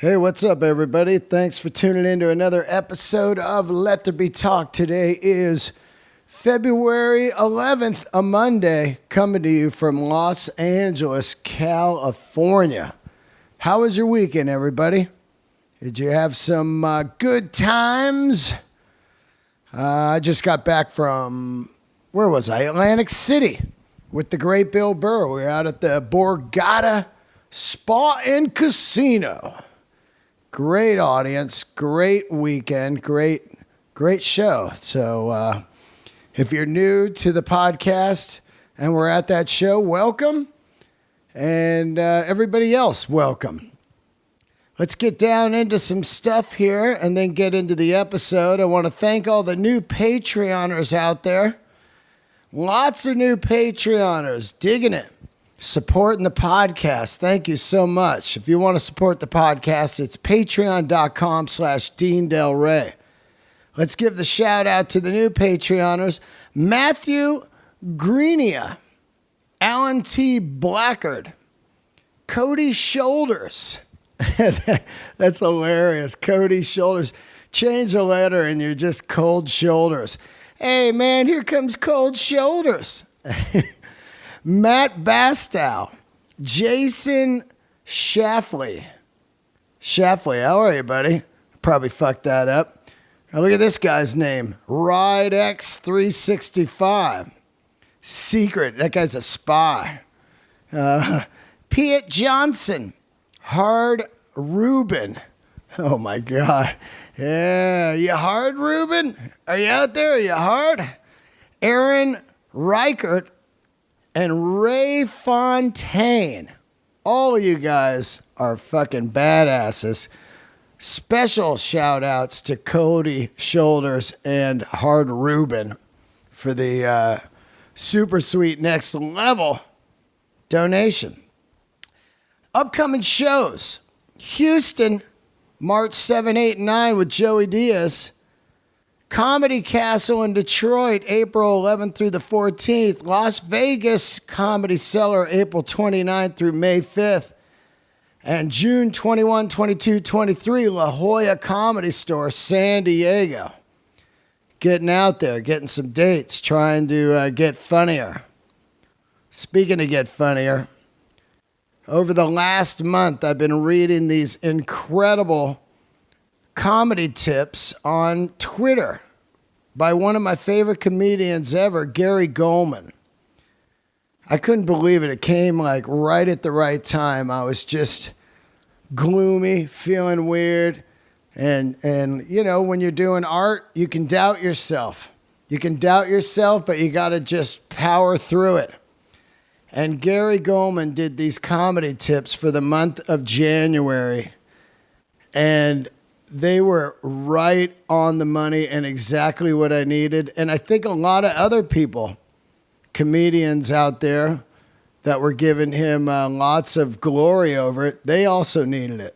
Hey, what's up, everybody? Thanks for tuning in to another episode of Let There Be Talk. Today is February 11th, a Monday, coming to you from Los Angeles, California. How was your weekend, everybody? Did you have some good times? I just got back from, where was I? Atlantic City with the great Bill Burr. We were out at the Borgata Spa and Casino. Great audience, great weekend, great show. So if you're new to the podcast and we're at that show, welcome. And everybody else, welcome. Let's get down into some stuff here and then get into the episode. I want to thank all the new Patreoners out there. Lots of new Patreoners, digging it. Supporting the podcast. Thank you so much. If you want to support the podcast, it's patreon.com/Dean Del Rey. Let's give the shout out to the new Patreoners. Matthew Greenia, Alan T. Blackard, Cody Shoulders. That's hilarious. Cody Shoulders. Change a letter and you're just Cold Shoulders. Hey, man, here comes Cold Shoulders. Matt Bastow, Jason Shaffley. Shaffley, how are you, buddy? Probably fucked that up. Now look at this guy's name. RideX365. Secret, that guy's a spy. Piet Johnson. Hard Ruben. Oh my God. Yeah, you hard, Ruben? Are you out there? Are you hard? Aaron Reichert. And Ray Fontaine. All of you guys are fucking badasses. Special shout outs to Cody Shoulders and Hard Ruben for the super sweet next level donation. Upcoming shows. Houston, March 7, 8, and 9 with Joey Diaz. Comedy Castle in Detroit, April 11th through the 14th. Las Vegas Comedy Cellar, April 29th through May 5th. And June 21, 22, 23, La Jolla Comedy Store, San Diego. Getting out there, getting some dates, trying to get funnier. Speaking of get funnier, over the last month, I've been reading these incredible comedy tips on Twitter by one of my favorite comedians ever, Gary Gulman. I couldn't believe it. It came like right at the right time. I was just gloomy, feeling weird. And you know, when you're doing art, you can doubt yourself. You can doubt yourself, but you got to just power through it. And Gary Gulman did these comedy tips for the month of January. And they were right on the money and exactly what I needed. And I think a lot of other people, comedians out there that were giving him lots of glory over it, they also needed it.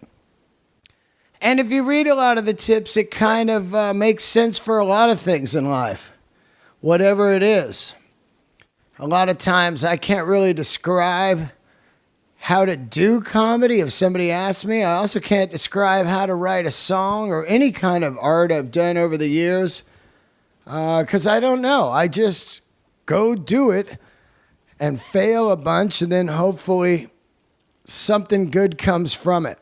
And if you read a lot of the tips, it kind of makes sense for a lot of things in life, whatever it is. A lot of times I can't really describe how to do comedy if somebody asks me. I also can't describe how to write a song or any kind of art I've done over the years because I don't know. I just go do it and fail a bunch and then hopefully something good comes from it.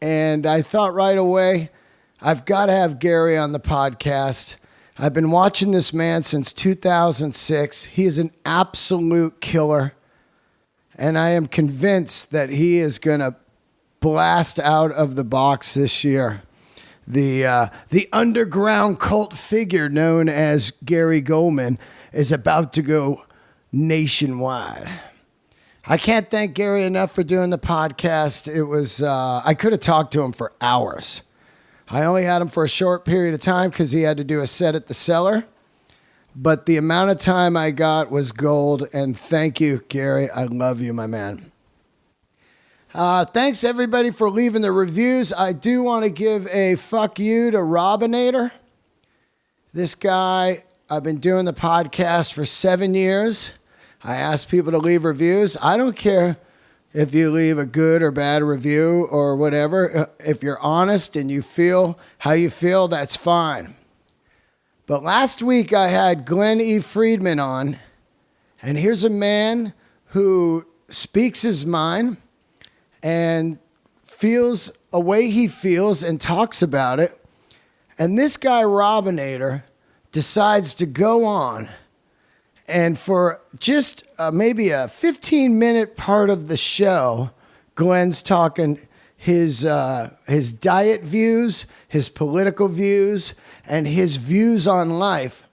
And I thought right away, I've got to have Gary on the podcast. I've been watching this man since 2006. He is an absolute killer. And I am convinced that he is going to blast out of the box this year. The underground cult figure known as Gary Gulman is about to go nationwide. I can't thank Gary enough for doing the podcast. It was I could have talked to him for hours. I only had him for a short period of time because he had to do a set at the Cellar. But the amount of time I got was gold, and thank you, Gary. I love you, my man. Thanks, everybody, for leaving the reviews. I do want to give a fuck you to Robinator. This guy, I've been doing the podcast for 7 years. I ask people to leave reviews. I don't care if you leave a good or bad review or whatever. If you're honest and you feel how you feel, that's fine. But last week I had Glenn E. Friedman on, and here's a man who speaks his mind and feels a way he feels and talks about it. And this guy, Robinator, decides to go on and for just maybe a 15-minute part of the show, Glenn's talking his diet views, his political views, and his views on life.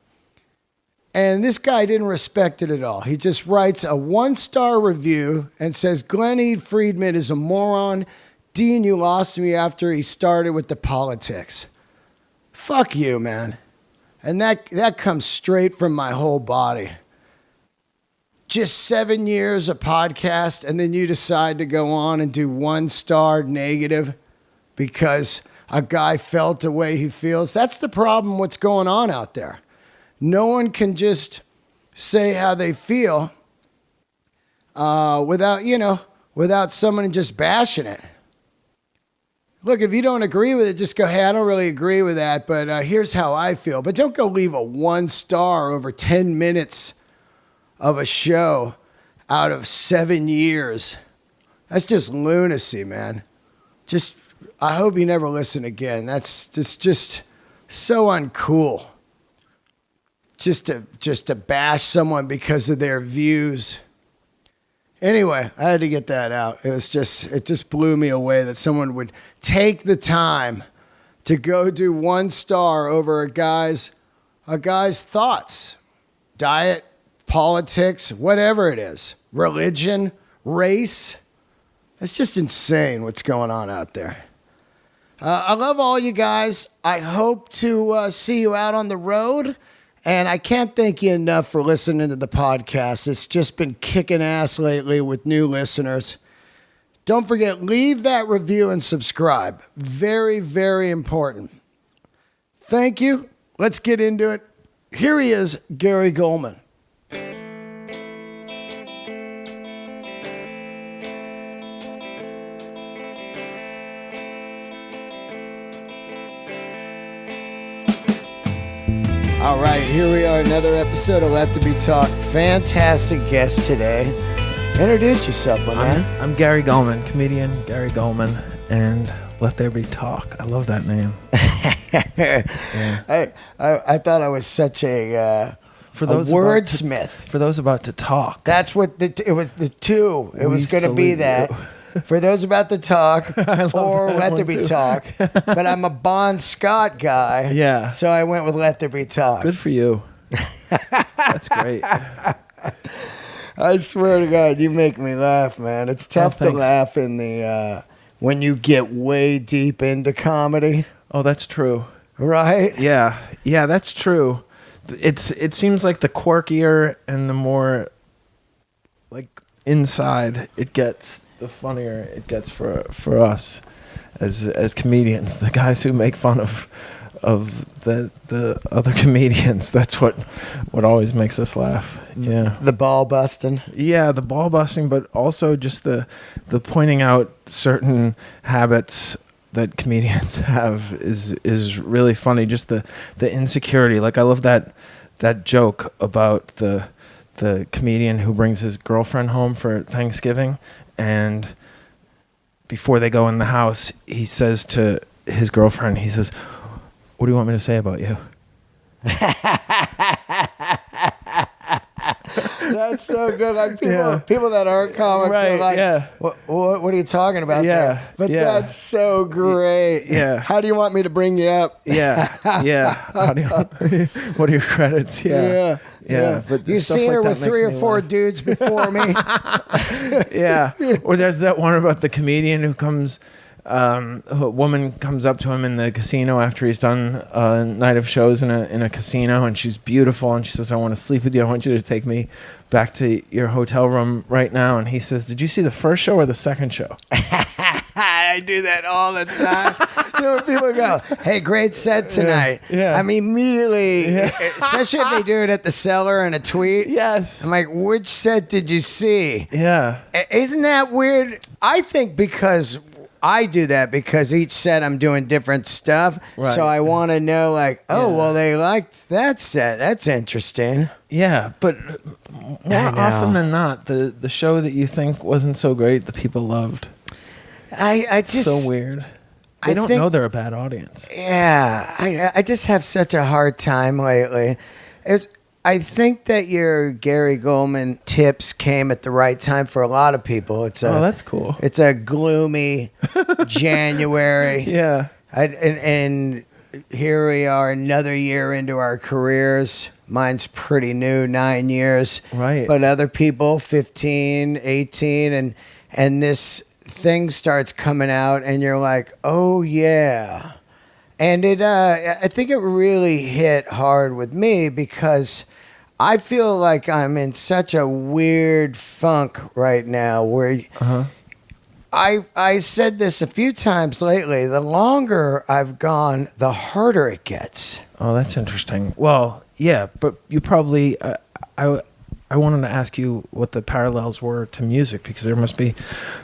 And this guy didn't respect it at all. He just writes a 1-star review and says, Glenn E. Friedman is a moron. Dean, you lost me after he started with the politics. Fuck you, man. And that comes straight from my whole body. Just 7 years of podcast, and then you decide to go on and do 1-star negative because a guy felt the way he feels. That's the problem, what's going on out there. No one can just say how they feel without someone just bashing it. Look, if you don't agree with it, just go, hey, I don't really agree with that, but here's how I feel. But don't go leave a 1-star over 10 minutes of a show out of 7 years. That's just lunacy, man. I hope you never listen again. That's just so uncool. Just to bash someone because of their views. Anyway, I had to get that out. It just blew me away that someone would take the time to go do 1-star over a guy's thoughts, diet, politics, whatever it is, religion, race. It's just insane what's going on out there. I love all you guys. I hope to see you out on the road. And I can't thank you enough for listening to the podcast. It's just been kicking ass lately with new listeners. Don't forget, leave that review and subscribe. Very, very important. Thank you. Let's get into it. Here he is, Gary Gulman. All right, here we are, another episode of Let There Be Talk. Fantastic guest today. Introduce yourself, my man. I'm Gary Gulman, comedian Gary Gulman, and Let There Be Talk. I love that name. Yeah. I thought I was such a wordsmith. For those about to talk. That's what it was. The two. It was going to be that. For those about to talk, or Let There Be Talk. But I'm a Bon Scott guy. Yeah. So I went with Let There Be Talk. Good for you. That's great. I swear to God, you make me laugh, man. It's tough to laugh in the when you get way deep into comedy. Oh, that's true. Right? Yeah, that's true. It seems like the quirkier and the more like inside it gets, the funnier it gets for us as comedians, the guys who make fun of the other comedians. That's what always makes us laugh. Yeah, the ball busting. Yeah, the ball busting, but also just the pointing out certain habits that comedians have is really funny. Just the insecurity. Like I love that joke about the comedian who brings his girlfriend home for Thanksgiving, and before they go in the house, he says to his girlfriend, he says, "What do you want me to say about you?" That's so good. Like people that aren't comics are like, what are you talking about there? But that's so great. Yeah. How do you want me to bring you up? Yeah. What are your credits? Yeah. But you've seen her with 3 or 4 dudes before me. Yeah. Or there's that one about the comedian who comes, a woman comes up to him in the casino after he's done a night of shows in a casino, and she's beautiful, and she says, "I want to sleep with you. I want you to take me back to your hotel room right now." And he says, "Did you see the first show or the second show?" I do that all the time. When people go, "Hey, great set tonight." Yeah. I'm immediately, especially if they do it at the Cellar in a tweet. Yes. I'm like, "Which set did you see?" Yeah. Isn't that weird? I think because I do that because each set I'm doing different stuff. Right. So I want to know, like, well, they liked that set. That's interesting. Yeah, but more often than not, the show that you think wasn't so great, the people loved. I just So weird. They don't know they're a bad audience. Yeah, I just have such a hard time lately. I think that your Gary Gulman tips came at the right time for a lot of people. That's cool. It's a gloomy January. Yeah. And here we are, another year into our careers. Mine's pretty new, 9 years. Right. But other people, 15, 18, and this thing starts coming out, and you're like, oh, yeah. And I think it really hit hard with me because I feel like I'm in such a weird funk right now where I said this a few times lately. The longer I've gone, the harder it gets. Oh, that's interesting. Well, yeah, but you probably I wanted to ask you what the parallels were to music because there must be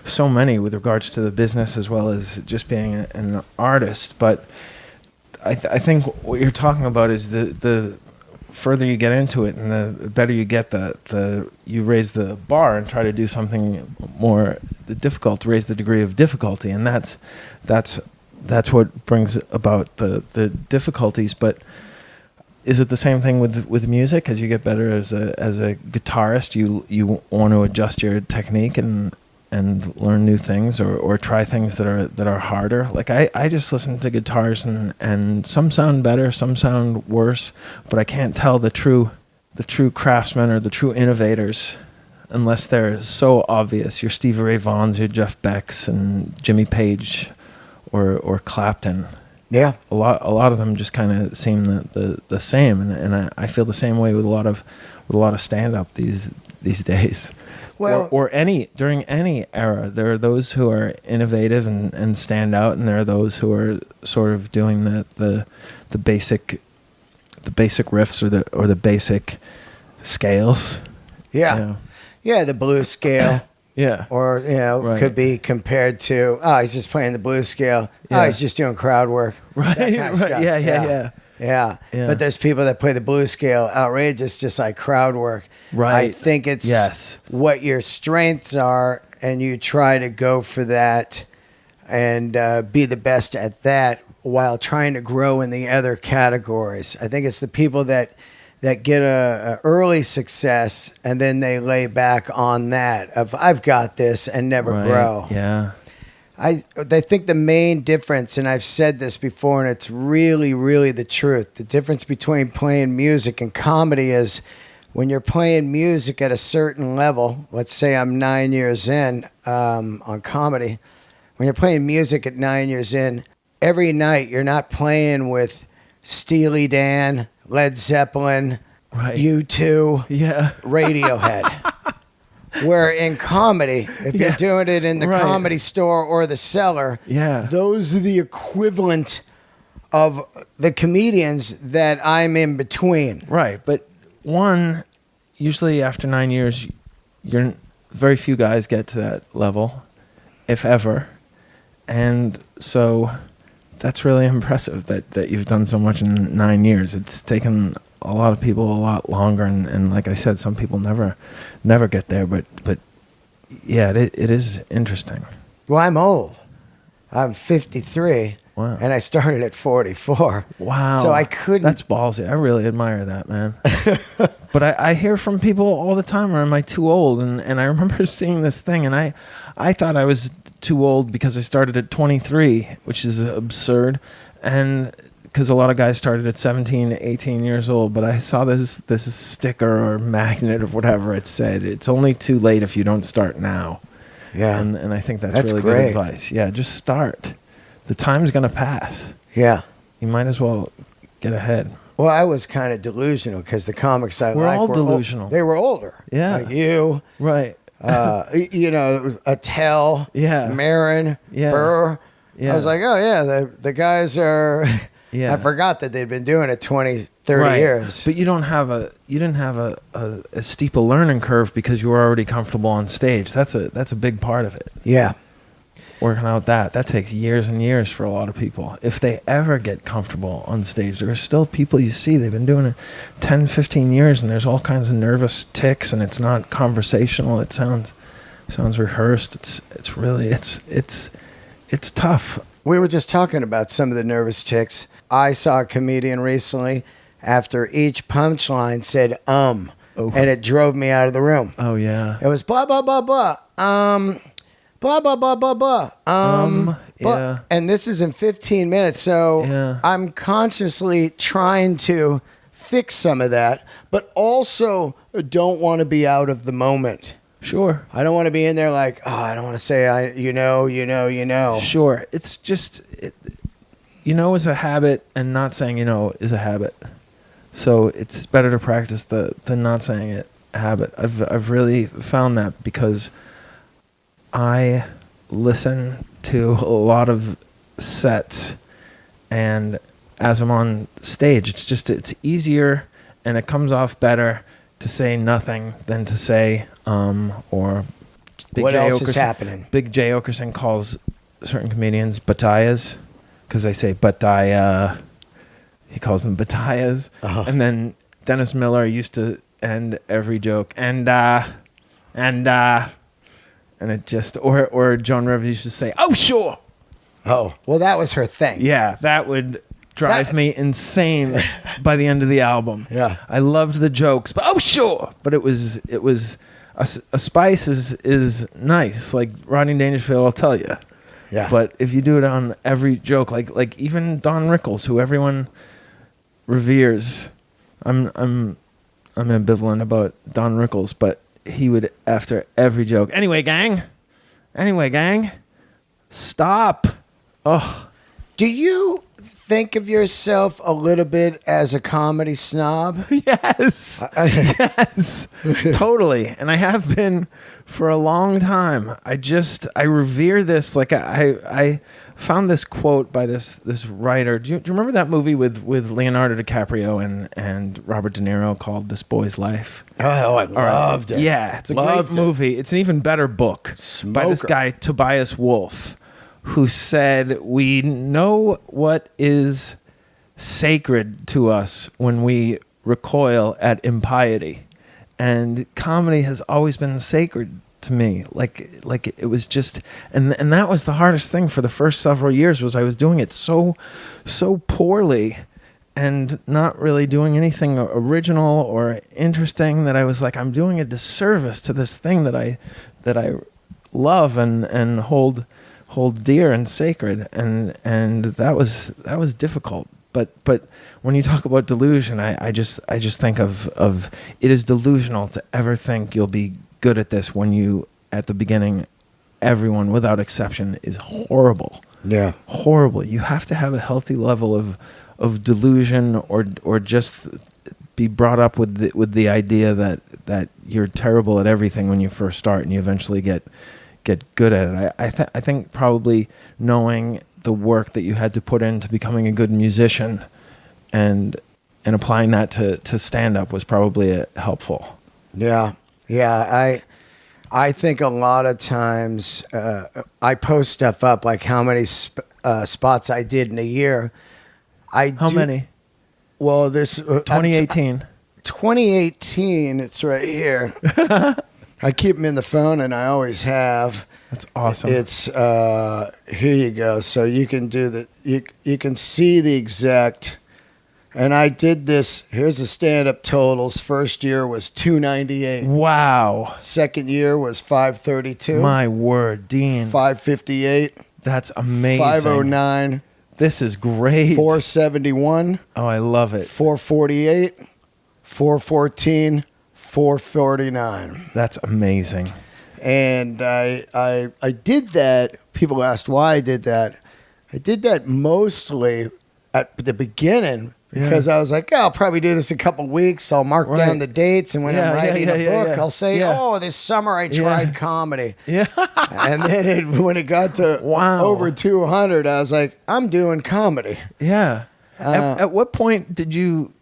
so many with regards to the business as well as just being an artist. But I think what you're talking about is the further you get into it and the better you get, you raise the bar and try to do something more difficult, raise the degree of difficulty, and that's what brings about the difficulties. But is it the same thing with music? As you get better as a guitarist, you want to adjust your technique and learn new things or try things that are harder. Like I just listen to guitars and some sound better, some sound worse, but I can't tell the true craftsmen or the true innovators unless they're so obvious. Your Stevie Ray Vaughns, your Jeff Becks and Jimmy Page or Clapton. Yeah, a lot of them just kind of seem the same, and I feel the same way with a lot of stand up these days. Well, or during any era, there are those who are innovative and stand out, and there are those who are sort of doing the basic riffs or the basic scales. Yeah, the blues scale. Yeah. Or, right. Could be compared to, he's just playing the blues scale. Yeah. He's just doing crowd work. Right. That kind of stuff. Yeah. But there's people that play the blues scale outrageous, just like crowd work. Right. I think it's what your strengths are, and you try to go for that and be the best at that while trying to grow in the other categories. I think it's the people that get a early success and then they lay back on that of I've got this and never grow. Yeah. I think the main difference, and I've said this before, and it's really, really the truth, the difference between playing music and comedy is when you're playing music at a certain level, let's say I'm 9 years in on comedy, when you're playing music at 9 years in, every night you're not playing with Steely Dan, Led Zeppelin, U2, Radiohead. Where in comedy, if you're doing it in the Comedy Store or the Cellar, those are the equivalent of the comedians that I'm in between. Right, but usually after 9 years, very few guys get to that level, if ever, and so that's really impressive that you've done so much in 9 years. It's taken a lot of people a lot longer, and like I said, some people never get there. But yeah, it is interesting. Well, I'm old. I'm 53. Wow. And I started at 44. Wow. So I couldn't. That's ballsy. I really admire that, man. But I hear from people all the time, or am I too old? And I remember seeing this thing, and I thought I was too old because I started at 23, which is absurd. And because a lot of guys started at 17, 18 years old, but I saw this sticker or magnet or whatever it said, it's only too late if you don't start now. Yeah. And I think that's really great. good advice. Yeah, just start. The time's going to pass. Yeah. You might as well get ahead. Well, I was kind of delusional because the comics I We're like all were delusional. they were older. Yeah. Like you. Right. Attell, Yeah. Marin, Yeah. Burr. Yeah. I was like, oh yeah, the guys are. Yeah. I forgot that they'd been doing it 20, 30 years. But you didn't have a steep a learning curve because you were already comfortable on stage. That's a big part of it. Yeah. Working out that takes years and years for a lot of people. If they ever get comfortable on stage, there are still people you see, they've been doing it 10, 15 years, and there's all kinds of nervous tics, and it's not conversational. It sounds rehearsed. It's really tough. We were just talking about some of the nervous tics. I saw a comedian recently after each punchline said and it drove me out of the room. Oh yeah. It was blah blah blah blah. Blah blah blah blah blah. Yeah. And this is in 15 minutes, so Yeah. I'm consciously trying to fix some of that, but also don't want to be out of the moment. Sure. I don't want to be in there like, I don't want to say you know. Sure. It's just is a habit, and not saying is a habit. So it's better to practice the not saying it habit. I've really found that because I listen to a lot of sets, and as I'm on stage, it's easier and it comes off better to say nothing than to say or Big What J. else is Okerson- happening? Big J. Okerson calls certain comedians batayas because they say bataya. He calls them batayas. Uh-huh. And then Dennis Miller used to end every joke and it just or Joan Rivers used to say, "Oh sure." Oh, well, that was her thing. Yeah, that would drive me insane by the end of the album. Yeah. I loved the jokes, but oh sure. But it was a spice is nice. Like Rodney Dangerfield, I'll tell you. Yeah. But if you do it on every joke, like even Don Rickles, who everyone reveres, I'm ambivalent about Don Rickles, but he would, after every joke, anyway, gang, stop. Oh, Do you think of yourself a little bit as a comedy snob? yes, yes, totally. And I have been for a long time. I revere this. Like I found this quote by this writer. Do you remember that movie with Leonardo DiCaprio and Robert De Niro called This Boy's Life? Oh, I loved it. Yeah, it's a Loved great movie. It's an even better book by this Smoker. guy Tobias Wolff, who said, "We know what is sacred to us when we recoil at impiety." And comedy has always been sacred to me. Like it was just, and that was the hardest thing for the first several years, was I was doing it so poorly and not really doing anything original or interesting, that I was like, I'm doing a disservice to this thing that I love and hold dear and sacred, and that was difficult. But when you talk about delusion, I just think of it is delusional to ever think you'll be good at this when you, at the beginning, everyone without exception is horrible. Yeah. Horrible. You have to have a healthy level of delusion, or just be brought up with the idea that you're terrible at everything when you first start, and you eventually get good at it. I think probably knowing the work that you had to put into becoming a good musician and applying that to stand up was probably helpful. Yeah. I think a lot of times I post stuff up, like how many spots I did in a year. How many? Well, this 2018. 2018. It's right here. I keep them in the phone, and I always have. That's awesome. It's here you go. So you can do you can see the exact. And I did this. Here's the stand-up totals. First year was 298. Wow. Second year was 532. My word, Dean. 558. That's amazing. 509. This is great. 471. Oh, I love it. 448. 414. 449. That's amazing. And I did that. People asked why I did that. I did that mostly at the beginning because I was like, I'll probably do this a couple weeks. I'll mark down the dates, and when I'm writing a book, I'll say, this summer I tried comedy. Yeah. And then when it got to over 200, I was like, I'm doing comedy. Yeah. At what point did you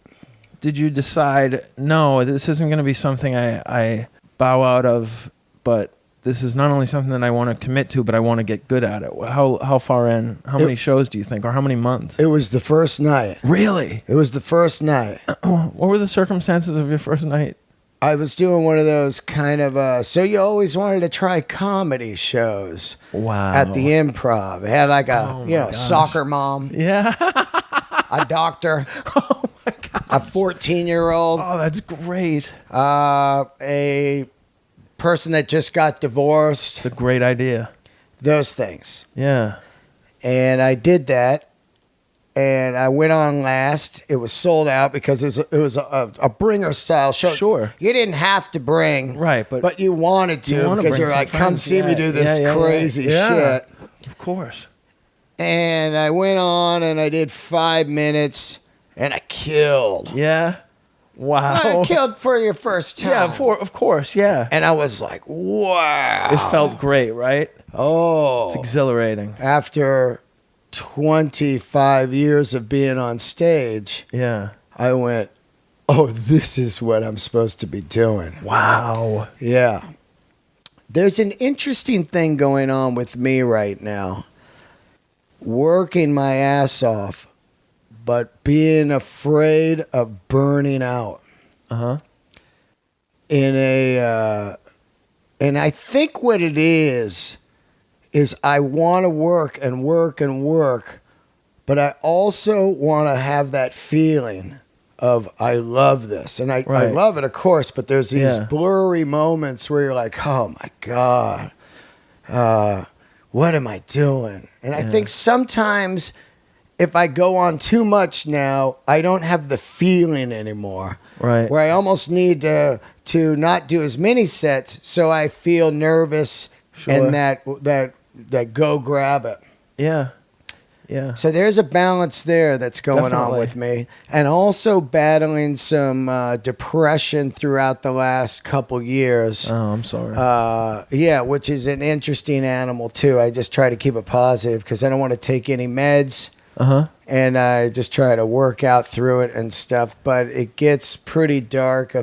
decide, no, this isn't going to be something I bow out of, but this is not only something that I want to commit to, but I want to get good at it? How far in? How many shows do you think, or how many months? It was the first night. Really? It was the first night. What were the circumstances of your first night? I was doing one of those kind of, so you always wanted to try comedy shows. Wow. At the Improv. It had like a, soccer mom. Yeah. A doctor. Oh my God. A 14-year-old. Oh, that's great. A person that just got divorced. It's a great idea. Those things. Yeah. And I did that. And I went on last. It was sold out because it was a bringer style show. Sure. You didn't have to bring. Right. But you wanted to because you're like, come see me do this crazy shit. Of course. And I went on and I did 5 minutes and I killed. Yeah. Wow. I killed for your first time. Yeah, of course, yeah. And I was like, wow. It felt great, right? Oh. It's exhilarating. After 25 years of being on stage, I went, oh, this is what I'm supposed to be doing. Wow. Yeah. There's an interesting thing going on with me right now. Working my ass off, but being afraid of burning out. Uh-huh. And I think what it is I want to work and work and work, but I also want to have that feeling of I love this. And I love it, of course, but there's these blurry moments where you're like, oh my God, what am I doing? And I think sometimes if I go on too much now, I don't have the feeling anymore. Right. Where I almost need to not do as many sets so I feel nervous and that go grab it. Yeah. Yeah. So there's a balance there that's going on with me. And also battling some depression throughout the last couple years. Oh, I'm sorry. Which is an interesting animal too. I just try to keep it positive because I don't want to take any meds. Uh-huh. And I just try to work out through it and stuff. But it gets pretty dark.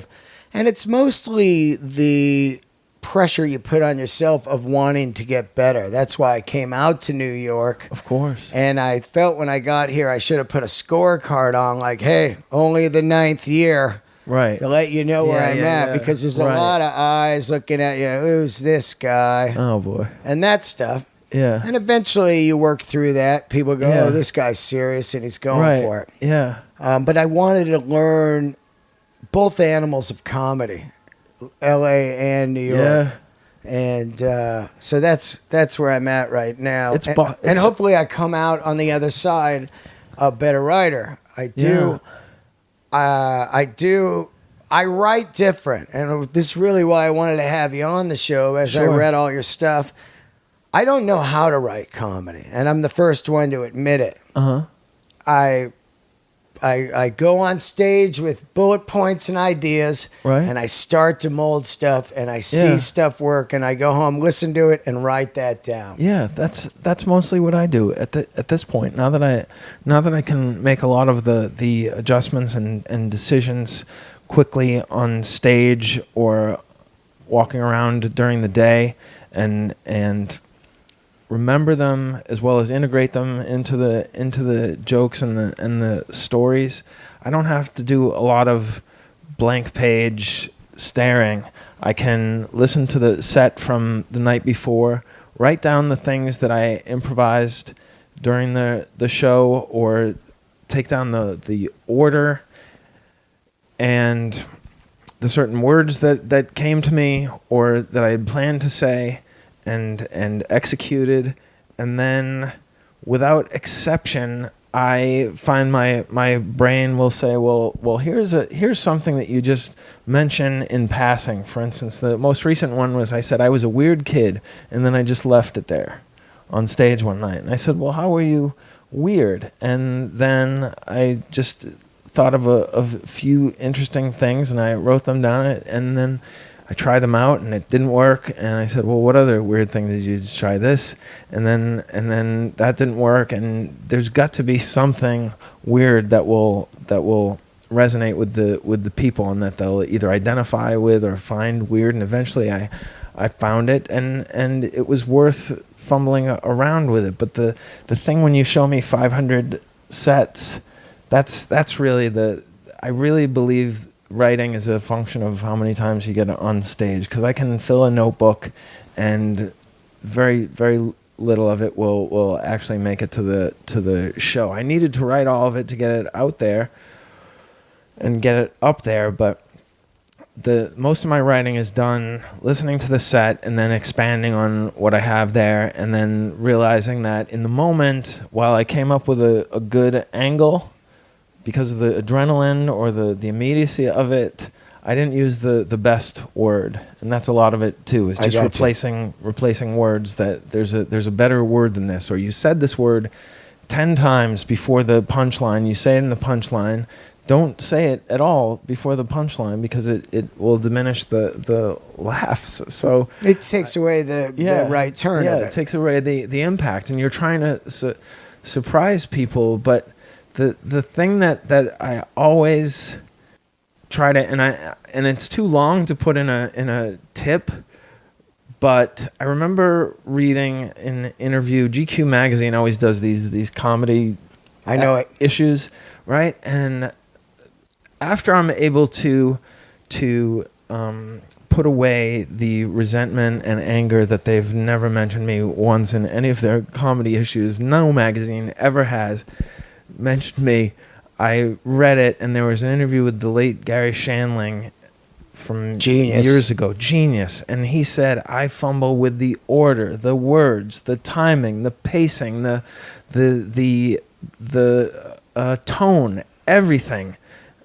And it's mostly the pressure you put on yourself of wanting to get better. That's why I came out to New York. Of course. And I felt when I got here, I should have put a scorecard on like, hey, only the 9th year. Right. To let you know where I'm at. Because there's a lot of eyes looking at you. Who's this guy? Oh, boy. And that stuff. Yeah. And eventually you work through that. People go, oh, this guy's serious and he's going for it. Yeah. But I wanted to learn both animals of comedy, L.A. and New York. Yeah. And so that's where I'm at right now. And hopefully I come out on the other side a better writer. I do. Yeah. I write different. And this is really why I wanted to have you on the show as I read all your stuff. I don't know how to write comedy, and I'm the first one to admit it. Uh-huh. I go on stage with bullet points and ideas, and I start to mold stuff, and I see stuff work, and I go home, listen to it, and write that down. Yeah, that's mostly what I do at this point. Now that I can make a lot of the adjustments and decisions quickly on stage or walking around during the day, and remember them as well as integrate them into the jokes and the stories. I don't have to do a lot of blank page staring. I can listen to the set from the night before, write down the things that I improvised during the show, or take down the order and the certain words that came to me or that I had planned to say and executed, and then without exception I find my brain will say, well here's something that you just mention in passing. For instance, the most recent one was I said I was a weird kid, and then I just left it there on stage one night, and I said, well, how were you weird? And then I just thought of a few interesting things, and I wrote them down, and then I tried them out, and it didn't work. And I said, well, what other weird thing did you just try this? And then that didn't work. And there's got to be something weird that will resonate with the people, and that they'll either identify with or find weird. And eventually I found it, and it was worth fumbling around with it. But the thing, when you show me 500 sets, that's really I really believe writing is a function of how many times you get on stage, because I can fill a notebook and very, very little of it will actually make it to the show. I needed to write all of it to get it out there and get it up there, but most of my writing is done listening to the set and then expanding on what I have there, and then realizing that in the moment, while I came up with a good angle, because of the adrenaline or the immediacy of it, I didn't use the best word. And that's a lot of it too, is just replacing words, that there's a better word than this, or you said this word 10 times before the punchline, you say it in the punchline. Don't say it at all before the punchline, because it will diminish the laughs. So it takes away the right turn of it. Yeah, it takes away the impact, and you're trying to surprise people, but the thing that I always try to, and it's too long to put in a tip, but I remember reading an interview. GQ magazine always does these comedy issues, right? And after I'm able to put away the resentment and anger that they've never mentioned me once in any of their comedy issues, no magazine ever has mentioned me, I read it, and there was an interview with the late Gary Shandling from years ago. Genius. And he said, I fumble with the order, the words, the timing, the pacing, the tone, everything.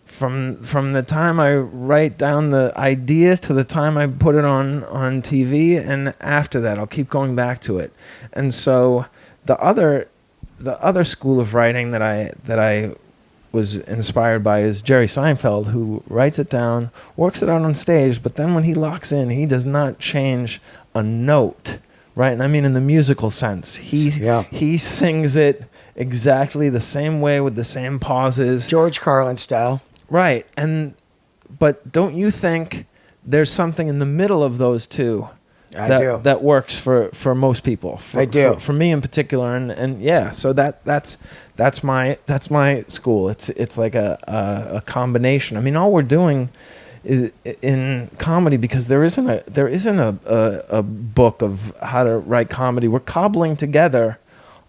From the time I write down the idea to the time I put it on TV, and after that I'll keep going back to it. And so the other school of writing that I was inspired by is Jerry Seinfeld, who writes it down, works it out on stage, but then when he locks in, he does not change a note, right? And I mean in the musical sense. He sings it exactly the same way with the same pauses. George Carlin style. Right. But don't you think there's something in the middle of those two that works for most people? I do. For me in particular, and yeah, so that's my school. It's like a combination. I mean, all we're doing is, in comedy, because there isn't a book of how to write comedy. We're cobbling together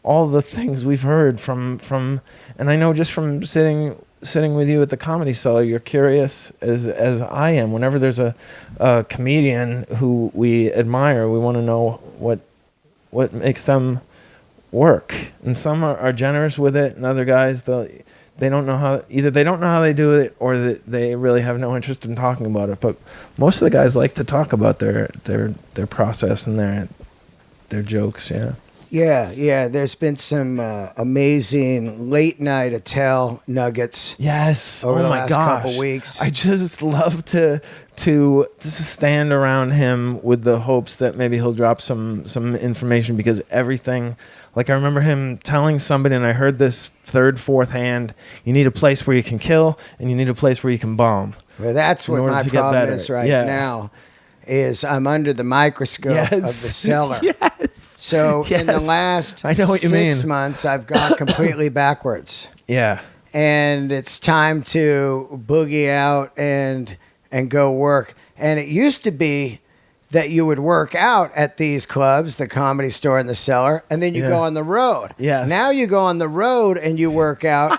all the things we've heard from and I know just from sitting with you at the Comedy Cellar, you're curious as I am. Whenever there's a comedian who we admire, we want to know what makes them work. And some are generous with it, and other guys they don't know how they do it, or that they really have no interest in talking about it. But most of the guys like to talk about their process and their jokes. Yeah. Yeah. There's been some amazing late night Attell nuggets. Yes. Over the last couple weeks. I just love to stand around him with the hopes that maybe he'll drop some information, because everything, like I remember him telling somebody, and I heard this third, fourth hand, you need a place where you can kill, and you need a place where you can bomb. Well, that's what my problem is now, is I'm under the microscope of the cellar. Yes. So in the last 6 months, I've gone completely backwards. Yeah. And it's time to boogie out and go work. And it used to be that you would work out at these clubs, the Comedy Store and the Cellar, and then you go on the road. Yeah. Now you go on the road and you work out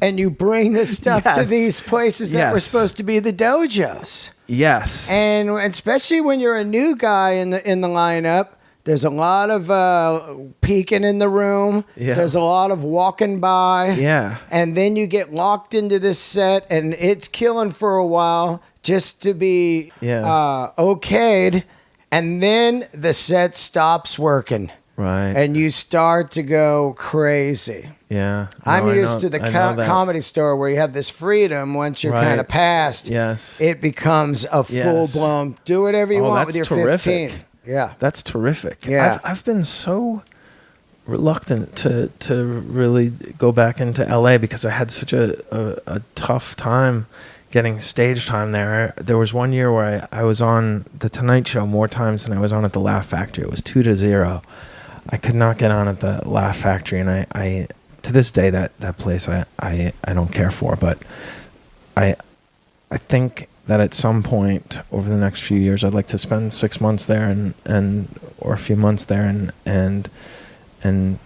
and you bring the stuff to these places that were supposed to be the dojos. Yes. And especially when you're a new guy in the lineup, there's a lot of peeking in the room. Yeah. There's a lot of walking by. Yeah. And then you get locked into this set, and it's killing for a while just to be okayed. And then the set stops working. Right. And you start to go crazy. Yeah. I'm No, I used know- to the I know that. comedy store where you have this freedom. Once you're Right. kind of past, Yes. it becomes a Yes. full-blown, do whatever you Oh, want with that's your terrific. 15. Yeah. That's terrific. Yeah. I've been so reluctant to really go back into LA because I had such a tough time getting stage time there. There was one year where I was on The Tonight Show more times than I was on at the Laugh Factory. It was 2-0. I could not get on at the Laugh Factory, and I to this day that place I don't care for, but I think that at some point over the next few years I'd like to spend 6 months there and or a few months there and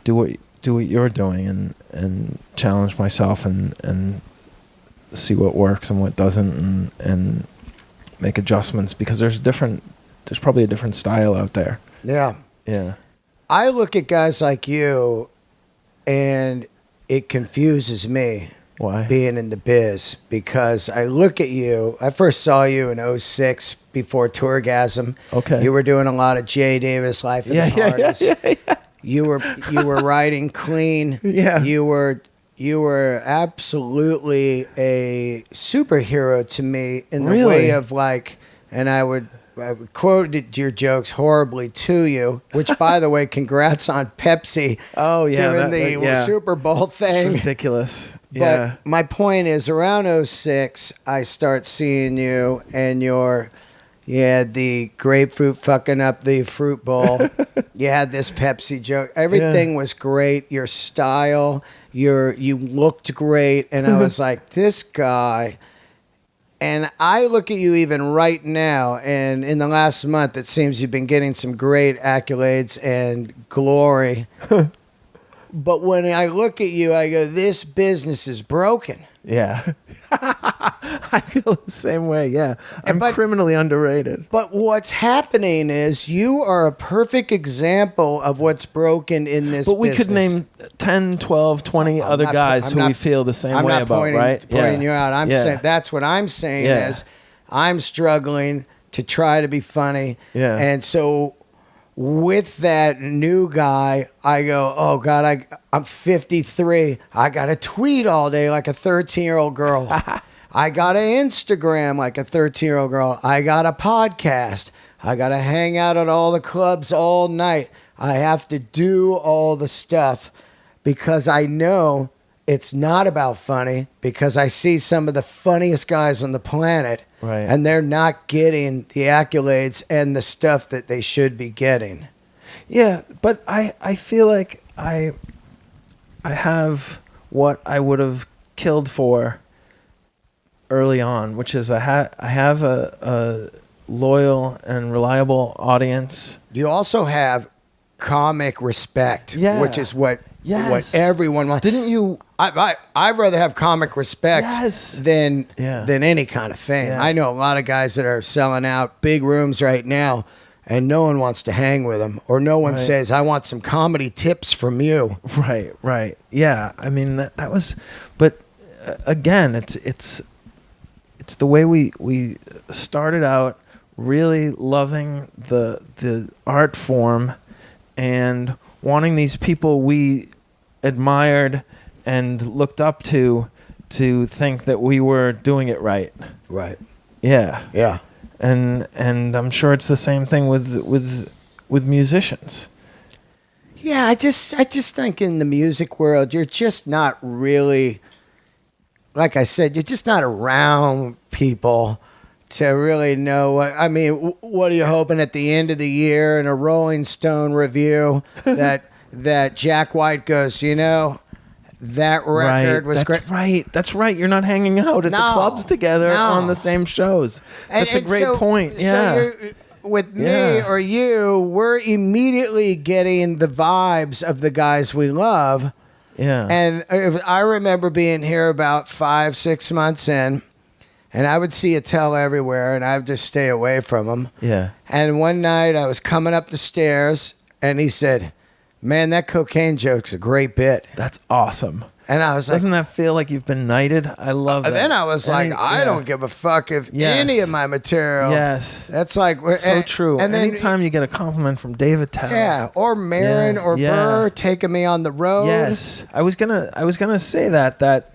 do what you're doing and challenge myself and see what works and what doesn't and make adjustments, because there's probably a different style out there. Yeah. Yeah. I look at guys like you, and it confuses me. Why? Being in the biz, because I look at you. I first saw you in 06 before Tourgasm. Okay. You were doing a lot of Jay Davis, Life of the Hardest. Yeah. You were writing clean. Yeah. You were absolutely a superhero to me in the way of like, and I would quote your jokes horribly to you, which, by the way, congrats on Pepsi. Oh, yeah. Doing the Super Bowl thing. It's ridiculous. Yeah. But my point is, around 06, I start seeing you and you had the grapefruit fucking up the fruit bowl. You had this Pepsi joke. Everything was great. Your style, you looked great. And I was like, this guy. And I look at you even right now, and in the last month, it seems you've been getting some great accolades and glory. But when I look at you, I go, this business is broken. Yeah. I feel the same way. Yeah. I'm criminally underrated. But what's happening is you are a perfect example of what's broken in this business. But we could name 10, 12, 20 other guys who we feel the same way about, right? I'm not pointing you out. I'm saying that's what I'm saying is I'm struggling to try to be funny. Yeah. And so with that new guy, I go, oh God, I'm 53. I got to tweet all day like a 13-year-old girl. I got an Instagram like a 13-year-old girl. I got a podcast. I got to hang out at all the clubs all night. I have to do all the stuff because I know it's not about funny, because I see some of the funniest guys on the planet, right, and they're not getting the accolades and the stuff that they should be getting. Yeah, but I feel like I have what I would have killed for early on, which is I have a loyal and reliable audience. You also have comic respect, which is what everyone wants. Didn't you? I'd rather have comic respect than any kind of fame. Yeah. I know a lot of guys that are selling out big rooms right now, and no one wants to hang with them, or no one says, I want some comedy tips from you. Right. Yeah, I mean that was, but again, it's the way we started out really loving the art form and wanting these people we admired and looked up to think that we were doing it right. Right. Yeah. Yeah. And I'm sure it's the same thing with musicians. Yeah, I just think in the music world, you're just not really, like I said, you're just not around people to really know what, I mean, what are you hoping at the end of the year in a Rolling Stone review that Jack White goes, that record was great. That's right. You're not hanging out at the clubs together on the same shows. That's a great point. Yeah. So with me or you, we're immediately getting the vibes of the guys we love. Yeah. And I remember being here about 5-6 months in, and I would see Attell everywhere, and I would just stay away from him. Yeah. And one night I was coming up the stairs, and he said, man, that cocaine joke's a great bit. That's awesome. And I was like, doesn't that feel like you've been knighted? I love that. then I was like, I don't give a fuck if any of my material. Yes. That's like So true. And then anytime you get a compliment from David Tell. yeah, or Marin or Burr taking me on the road. Yes. I was gonna say that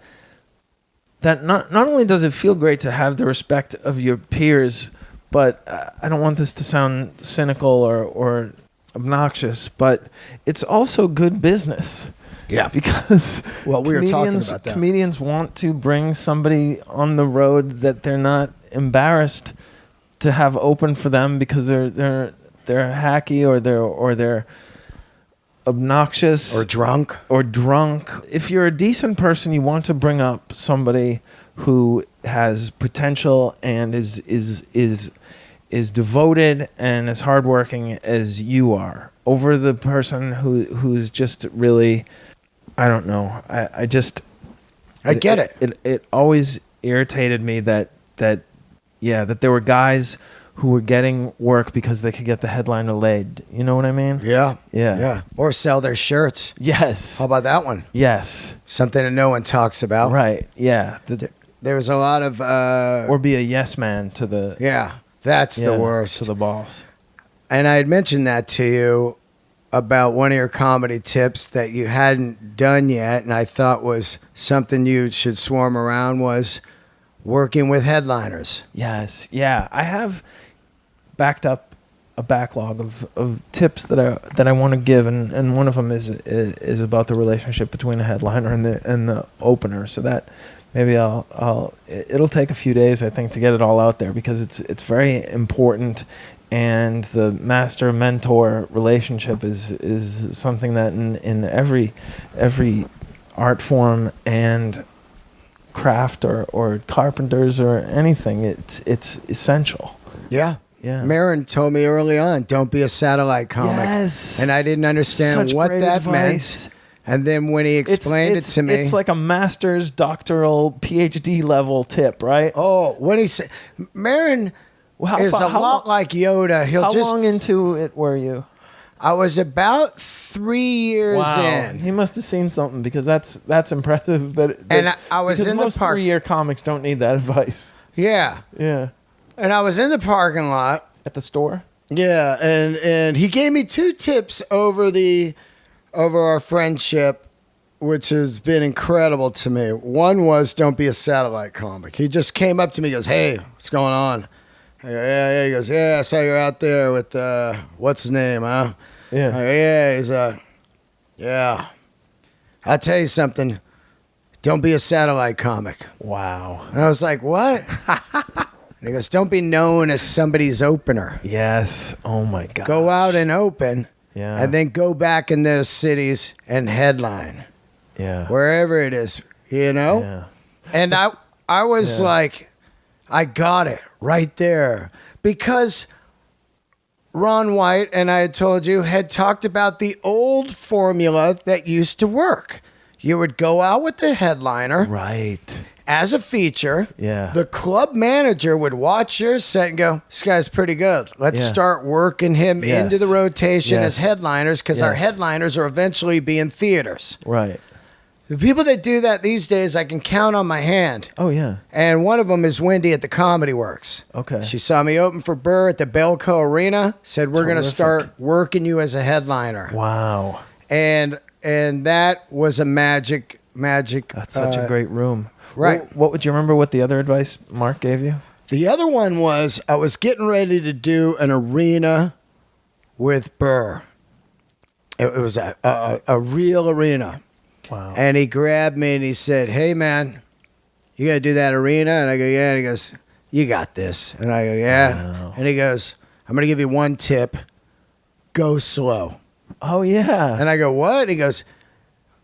not only does it feel great to have the respect of your peers, but I don't want this to sound cynical or obnoxious, but it's also good business. Yeah. Because we were talking about that. Comedians want to bring somebody on the road that they're not embarrassed to have open for them because they're hacky or they're obnoxious or drunk. If you're a decent person, you want to bring up somebody who has potential and is devoted and as hardworking as you are over the person who's just really, I don't know. I get it. It always irritated me that there were guys who were getting work because they could get the headliner laid. You know what I mean? Yeah. Or sell their shirts. Yes. How about that one? Yes. Something that no one talks about. Right. Yeah. There was a lot of or be a yes man to the that's the worst, to the boss. And I had mentioned that to you about one of your comedy tips that you hadn't done yet, and I thought was something you should swarm around was working with headliners. Yes. Yeah. I have backed up a backlog of tips that I want to give, and one of them is about the relationship between a headliner and the opener. So that maybe it'll take a few days, I think, to get it all out there because it's very important, and the master mentor relationship is something that in every art form and craft or carpenters or anything, it's essential. Yeah. Marin told me early on, don't be a satellite comic. Yes. And I didn't understand Such what great that advice. meant. And then when he explained it to me, it's like a master's, doctoral, PhD level tip, right? Oh, when he said, Marin is a lot like Yoda. How long into it were you? I was about 3 years in. He must have seen something because that's impressive. And I was in the most park. 3-year comics don't need that advice. Yeah. Yeah. And I was in the parking lot at the store. Yeah, and he gave me 2 tips over our friendship, which has been incredible to me. One was don't be a satellite comic. He just came up to me, and goes, "Hey, what's going on?" I go, yeah. He goes, "Yeah, I saw you're out there with what's his name, huh?" Yeah. I go, yeah. He's yeah. I'll tell you something. Don't be a satellite comic. Wow. And I was like, what? And he goes, don't be known as somebody's opener. Yes. Oh my God. Go out and open. Yeah. And then go back in those cities and headline. Yeah. Wherever it is, you know? Yeah. And I was like, I got it right there. Because Ron White, and I had told you, had talked about the old formula that used to work. You would go out with the headliner. Right. As a feature. Yeah. The club manager would watch your set and go, this guy's pretty good. Let's start working him into the rotation as headliners, because our headliners are eventually be in theaters. Right. The people that do that these days, I can count on my hand. Oh, yeah. And one of them is Wendy at the Comedy Works. Okay. She saw me open for Burr at the Belco Arena, said, we're going to start working you as a headliner. Wow. And that was a magic. That's such a great room. Right. What would you remember what the other advice Mark gave you? The other one was I was getting ready to do an arena with Burr. It was a real arena. Wow. And he grabbed me and he said, hey, man, you got to do that arena? And I go, yeah. And he goes, you got this. And I go, yeah. Wow. And he goes, I'm going to give you one tip. Go slow. Oh, yeah. And I go, what? And he goes,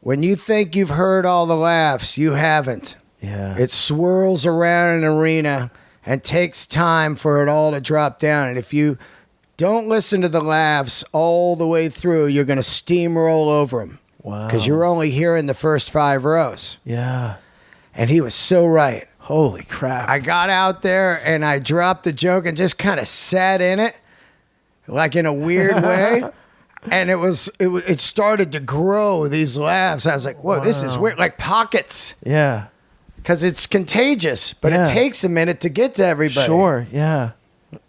when you think you've heard all the laughs, you haven't. Yeah. It swirls around an arena and takes time for it all to drop down. And if you don't listen to the laughs all the way through, you're going to steamroll over them. Wow. Because you're only hearing the first 5 rows. Yeah. And he was so right. Holy crap. I got out there and I dropped the joke and just kind of sat in it, like in a weird way. And it started to grow, these laughs. I was like, whoa, this is weird. Like pockets. Yeah. Because it's contagious, but it takes a minute to get to everybody. Sure, yeah.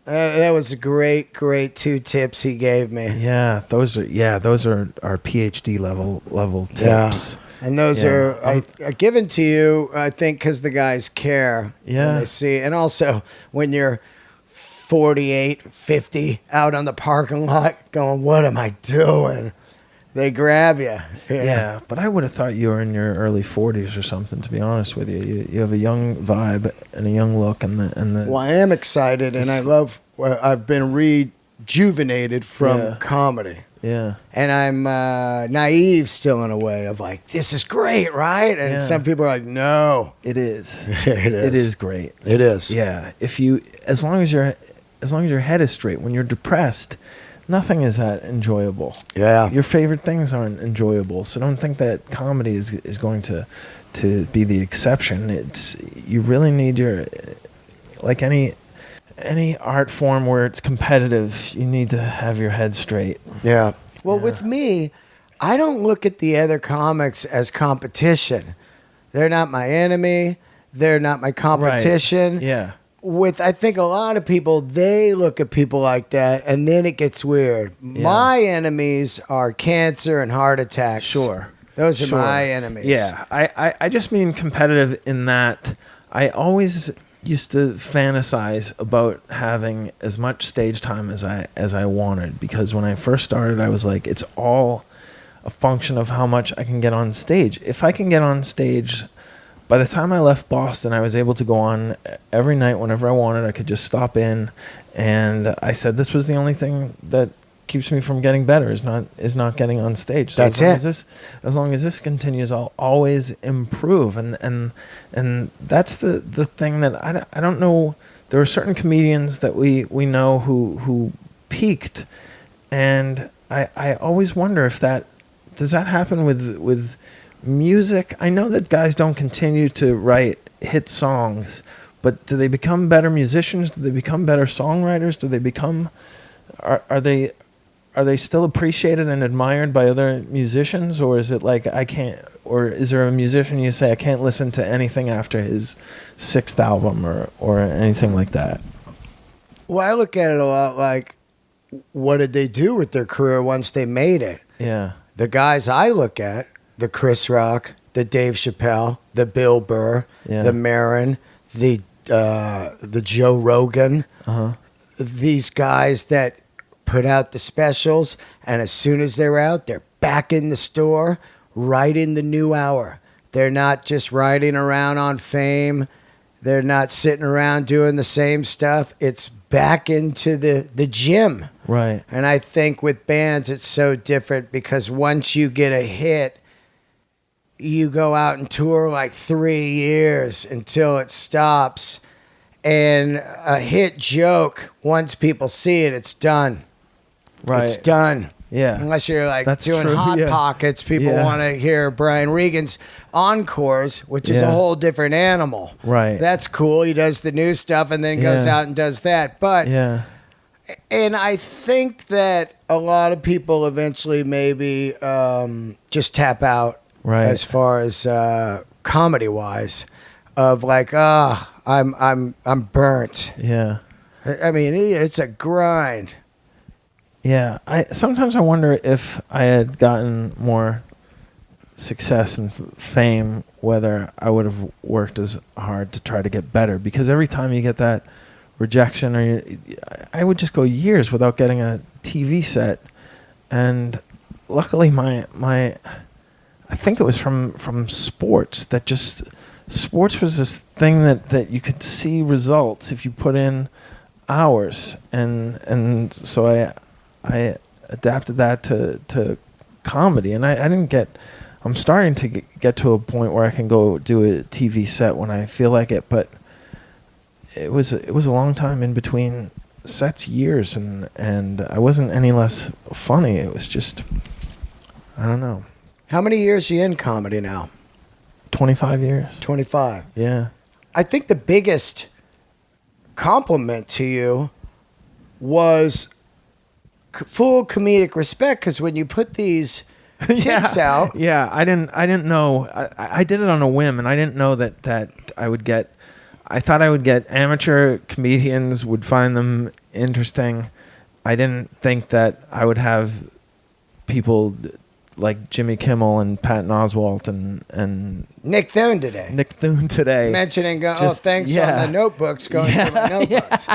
That was a great 2 tips he gave me. Yeah, those are our PhD level tips. And those are given to you, I think, because the guys care. Yeah. When they see. And also, when you're 48, 50 out on the parking lot going, what am I doing? They grab you. Yeah, but I would have thought you were in your early 40s or something, to be honest with you. You have a young vibe and a young look. Well, I am excited, and I love, I've been rejuvenated from comedy. Yeah. And I'm naive still in a way of like, this is great, right? And some people are like, no. It is. It is. It is great. It is. Yeah. As long as your head is straight, when you're depressed, nothing is that enjoyable. Yeah. Your favorite things aren't enjoyable. So don't think that comedy is going to be the exception. You really need like any art form where it's competitive, you need to have your head straight. Yeah. Well, with me, I don't look at the other comics as competition. They're not my enemy. They're not my competition. Right. Yeah. I think a lot of people, they look at people like that, and then it gets weird. Yeah. My enemies are cancer and heart attacks. Sure. Those are my enemies. Yeah. I just mean competitive in that I always used to fantasize about having as much stage time as I wanted, because when I first started, I was like, it's all a function of how much I can get on stage. If I can get on stage... By the time I left Boston, I was able to go on every night whenever I wanted. I could just stop in, and I said this was the only thing that keeps me from getting better is not getting on stage. So That's as long as this continues, I'll always improve, and that's the thing that I don't know. There are certain comedians that we know who peaked, and I always wonder if does that happen with music. I know that guys don't continue to write hit songs, but do they become better musicians? Do they become better songwriters? Do they become are they still appreciated and admired by other musicians, or is it like or is there a musician you say I can't listen to anything after his 6th album or anything like that? Well, I look at it a lot like, what did they do with their career once they made it? Yeah. The guys I look at, the Chris Rock, the Dave Chappelle, the Bill Burr, the Maron, the Joe Rogan. Uh-huh. These guys that put out the specials, and as soon as they're out, they're back in the store, writing the new hour. They're not just riding around on fame. They're not sitting around doing the same stuff. It's back into the gym. Right. And I think with bands, it's so different because once you get a hit, you go out and tour like 3 years until it stops. And a hit joke, once people see it, it's done. Right. It's done. Yeah. Unless you're like That's doing true. Hot Yeah. Pockets, people want to hear Brian Regan's encores, which is a whole different animal. Right. That's cool. He does the new stuff and then goes out and does that. But and I think that a lot of people eventually maybe just tap out as far as comedy wise, of like, I'm burnt. Yeah. I mean, it's a grind. Yeah, sometimes I wonder if I had gotten more success and fame, whether I would have worked as hard to try to get better. Because every time you get that rejection, I would just go years without getting a TV set. And luckily, I think it was from sports that just sports was this thing that you could see results if you put in hours, and so I adapted that to comedy, and I'm starting to get to a point where I can go do a TV set when I feel like it, but it was a long time in between sets, years, and I wasn't any less funny. It was just, I don't know. How many years are you in comedy now? 25 years. 25. Yeah. I think the biggest compliment to you was full comedic respect, because when you put these tips out, I didn't know. I did it on a whim, and I didn't know that I would get. I thought I would get amateur comedians would find them interesting. I didn't think that I would have people like Jimmy Kimmel and Patton Oswalt and Nick Thune today. Mentioning, thanks on the notebooks going through my notebooks.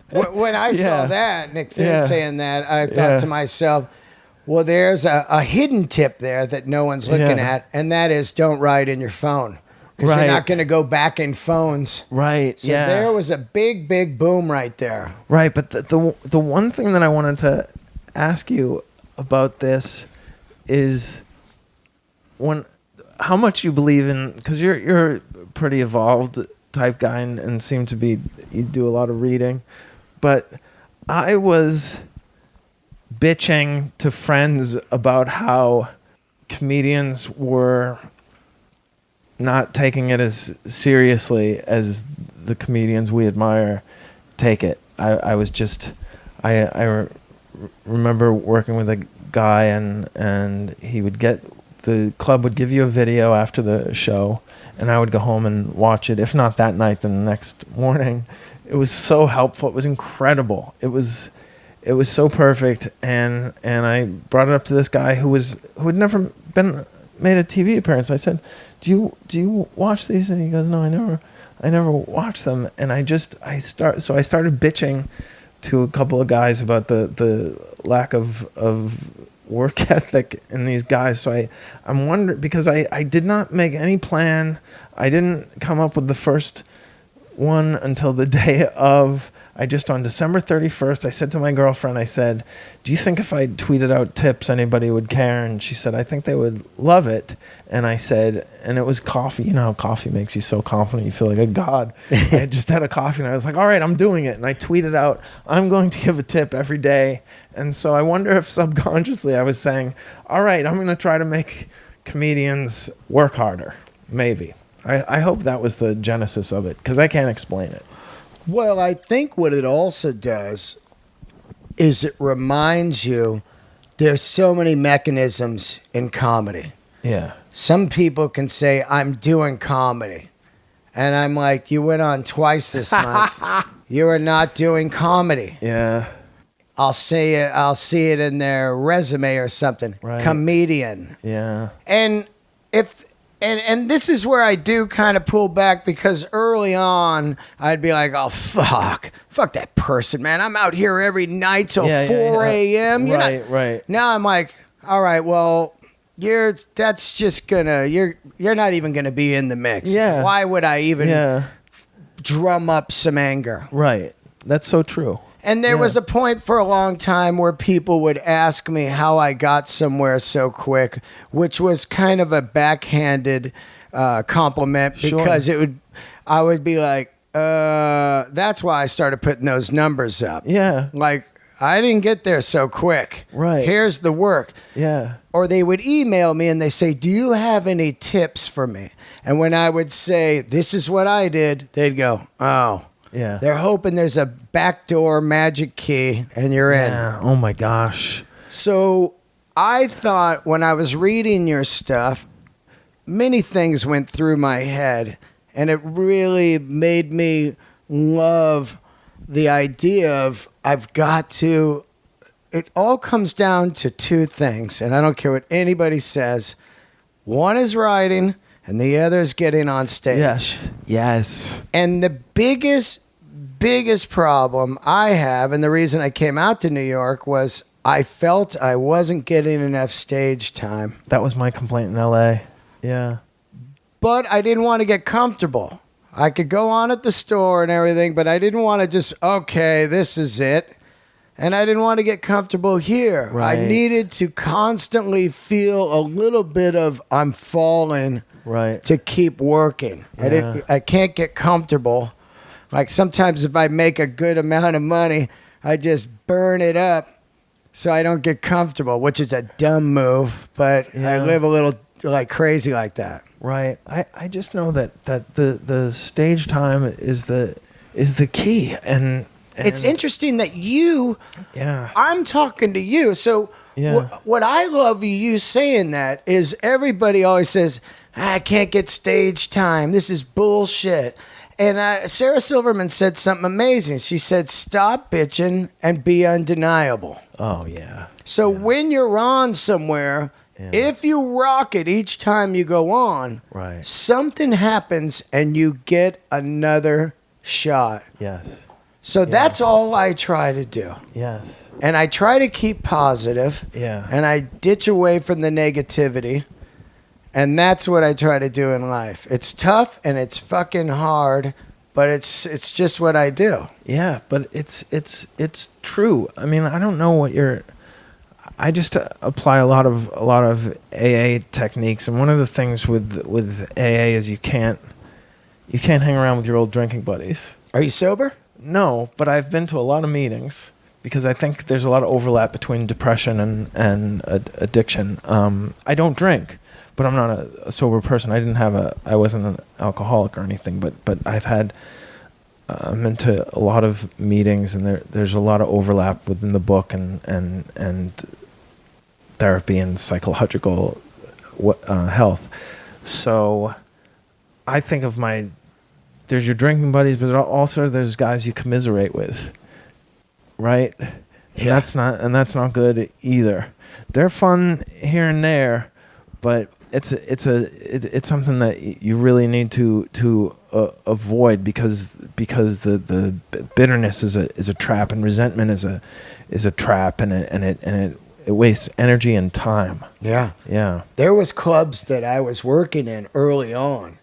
When I saw that, Nick Thune saying that, I thought to myself, well, there's a hidden tip there that no one's looking at, and that is don't write in your phone. Because you're not going to go back in phones. Right, so there was a big, big boom right there. Right, but the one thing that I wanted to ask you about this is how much you believe in, because you're a pretty evolved type guy and seem to be, you do a lot of reading, but I was bitching to friends about how comedians were not taking it as seriously as the comedians we admire take it. I was just, I remember working with a guy and he would the club would give you a video after the show and I would go home and watch it. If not that night, then the next morning. It was so helpful. It was incredible. It was so perfect. And I brought it up to this guy who had never made a TV appearance. I said, do you watch these? And he goes, no, I never watched them. And I started bitching to a couple of guys about the lack of work ethic in these guys. So I'm wondering, because I did not make any plan. I didn't come up with the first one until the day of. On December 31st, I said to my girlfriend, I said, do you think if I tweeted out tips, anybody would care? And she said, I think they would love it. And I said, and it was coffee. You know how coffee makes you so confident. You feel like a god. I just had a coffee and I was like, all right, I'm doing it. And I tweeted out, I'm going to give a tip every day. And so I wonder if subconsciously I was saying, all right, I'm going to try to make comedians work harder. Maybe. I hope that was the genesis of it, because I can't explain it. Well, I think what it also does is it reminds you there's so many mechanisms in comedy. Yeah. Some people can say, I'm doing comedy. And I'm like, you went on twice this month. You are not doing comedy. Yeah. I'll see it in their resume or something. Right. Comedian. Yeah. And And this is where I do kind of pull back, because early on I'd be like, oh, fuck that person, man. I'm out here every night till 4 a.m. Right. Now I'm like, all right, well, you're not even gonna be in the mix. Yeah. Why would I even drum up some anger? Right. That's so true. And there was a point for a long time where people would ask me how I got somewhere so quick, which was kind of a backhanded compliment, because I would be like, that's why I started putting those numbers up. Yeah. Like, I didn't get there so quick. Right. Here's the work. Yeah. Or they would email me and they say, do you have any tips for me? And when I would say, this is what I did, they'd go, oh. Yeah. They're hoping there's a backdoor magic key and you're in. Oh my gosh. So I thought when I was reading your stuff, many things went through my head, and it really made me love the idea of it all comes down to two things, and I don't care what anybody says. One is writing, and the other is getting on stage. Yes. And the biggest problem I have, and the reason I came out to New York, was I felt I wasn't getting enough stage time. That was my complaint in LA. Yeah. But I didn't want to get comfortable. I could go on at the store and everything, but I didn't want to just, okay, this is it. And I didn't want to get comfortable here. Right. I needed to constantly feel a little bit of I'm falling. Right. To keep working. Yeah. I can't get comfortable. Like sometimes if I make a good amount of money, I just burn it up so I don't get comfortable, which is a dumb move, but I live a little like crazy like that. Right. I just know that the stage time is the key, and it's interesting that you, Yeah. I'm talking to you. So Yeah. what I love you saying that is everybody always says, I can't get stage time. This is bullshit. And Sarah Silverman said something amazing. She said, stop bitching and be undeniable. Oh, yeah. So when you're on somewhere, if you rock it each time you go on, Right. something happens and you get another shot. Yes. So that's all I try to do. Yes. And I try to keep positive. Yeah. And I ditch away from the negativity. And that's what I try to do in life. It's tough and it's fucking hard, but it's just what I do. Yeah, but it's true. I mean, I don't know what I just apply a lot of AA techniques, and one of the things with AA is you can't hang around with your old drinking buddies. Are you sober? No, but I've been to a lot of meetings because I think there's a lot of overlap between depression and addiction. I don't drink, but I'm not a sober person. I wasn't an alcoholic or anything, but I've had I'm into a lot of meetings, and there's a lot of overlap within the book and therapy and psychological health. So I think of there's your drinking buddies, but also there's guys you commiserate with, right? Yeah. And that's not good either. They're fun here and there, but it's something that you really need to avoid because the bitterness is a trap, and resentment is a trap, and it wastes energy and time. Yeah. Yeah. There was clubs that I was working in early on,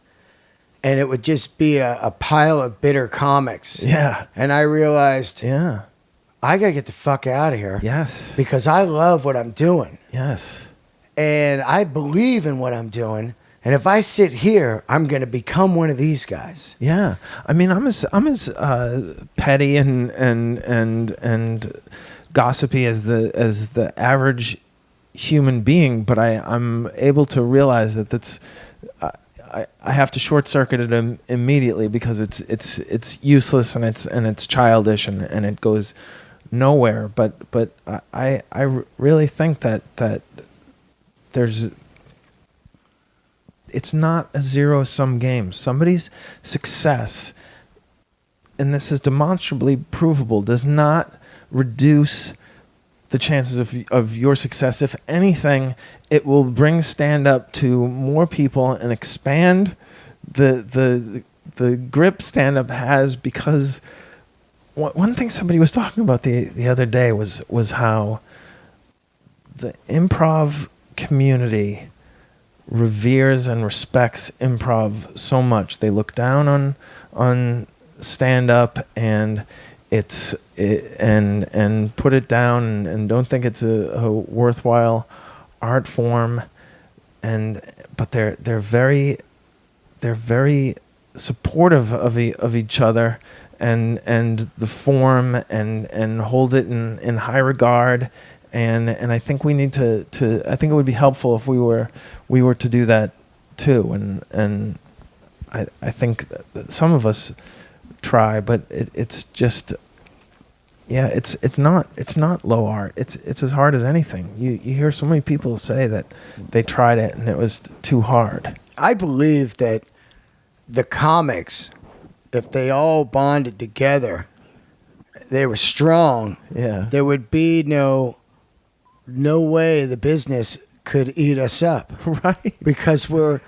and it would just be a pile of bitter comics. Yeah. And I realized, Yeah. I got to get the fuck out of here. Yes. Because I love what I'm doing. Yes. And I believe in what I'm doing. And if I sit here, I'm going to become one of these guys. Yeah. I mean, I'm as petty and gossipy as the average human being, but I'm able to realize that I have to short circuit it immediately because it's useless and it's childish and it goes nowhere. But I really think that it's not a zero-sum game. Somebody's success, and this is demonstrably provable, does not reduce the chances of your success. If anything, it will bring stand-up to more people and expand the grip stand-up has, because one thing somebody was talking about the other day was how the improv community reveres and respects improv so much. They look down on stand-up and and put it down and don't think it's a worthwhile art form, but they're very supportive of each other and the form and hold it in high regard. And I think we need to I think it would be helpful if we were to do that too. And I think that some of us try, but it's just, yeah, it's not low art. It's as hard as anything. You hear so many people say that they tried it and it was too hard. I believe that the comics, if they all bonded together, they were strong. Yeah. There would be no way the business could eat us up. Right. Because we're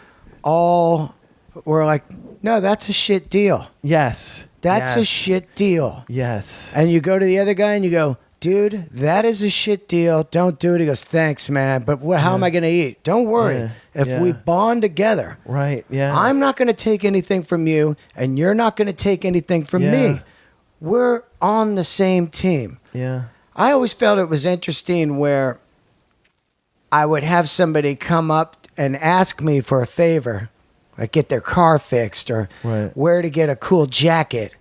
like, no, that's a shit deal. Yes. That's a Yes. shit deal. Yes. And you go to the other guy and you go, dude, that is a shit deal. Don't do it. He goes, thanks, man. But how am I going to eat? Don't worry. Yeah. If Yeah. we bond together, Right. Yeah. I'm not going to take anything from you, and you're not going to take anything from Yeah. me. We're on the same team. Yeah. I always felt it was interesting where I would have somebody come up and ask me for a favor, like get their car fixed, or Right. where to get a cool jacket,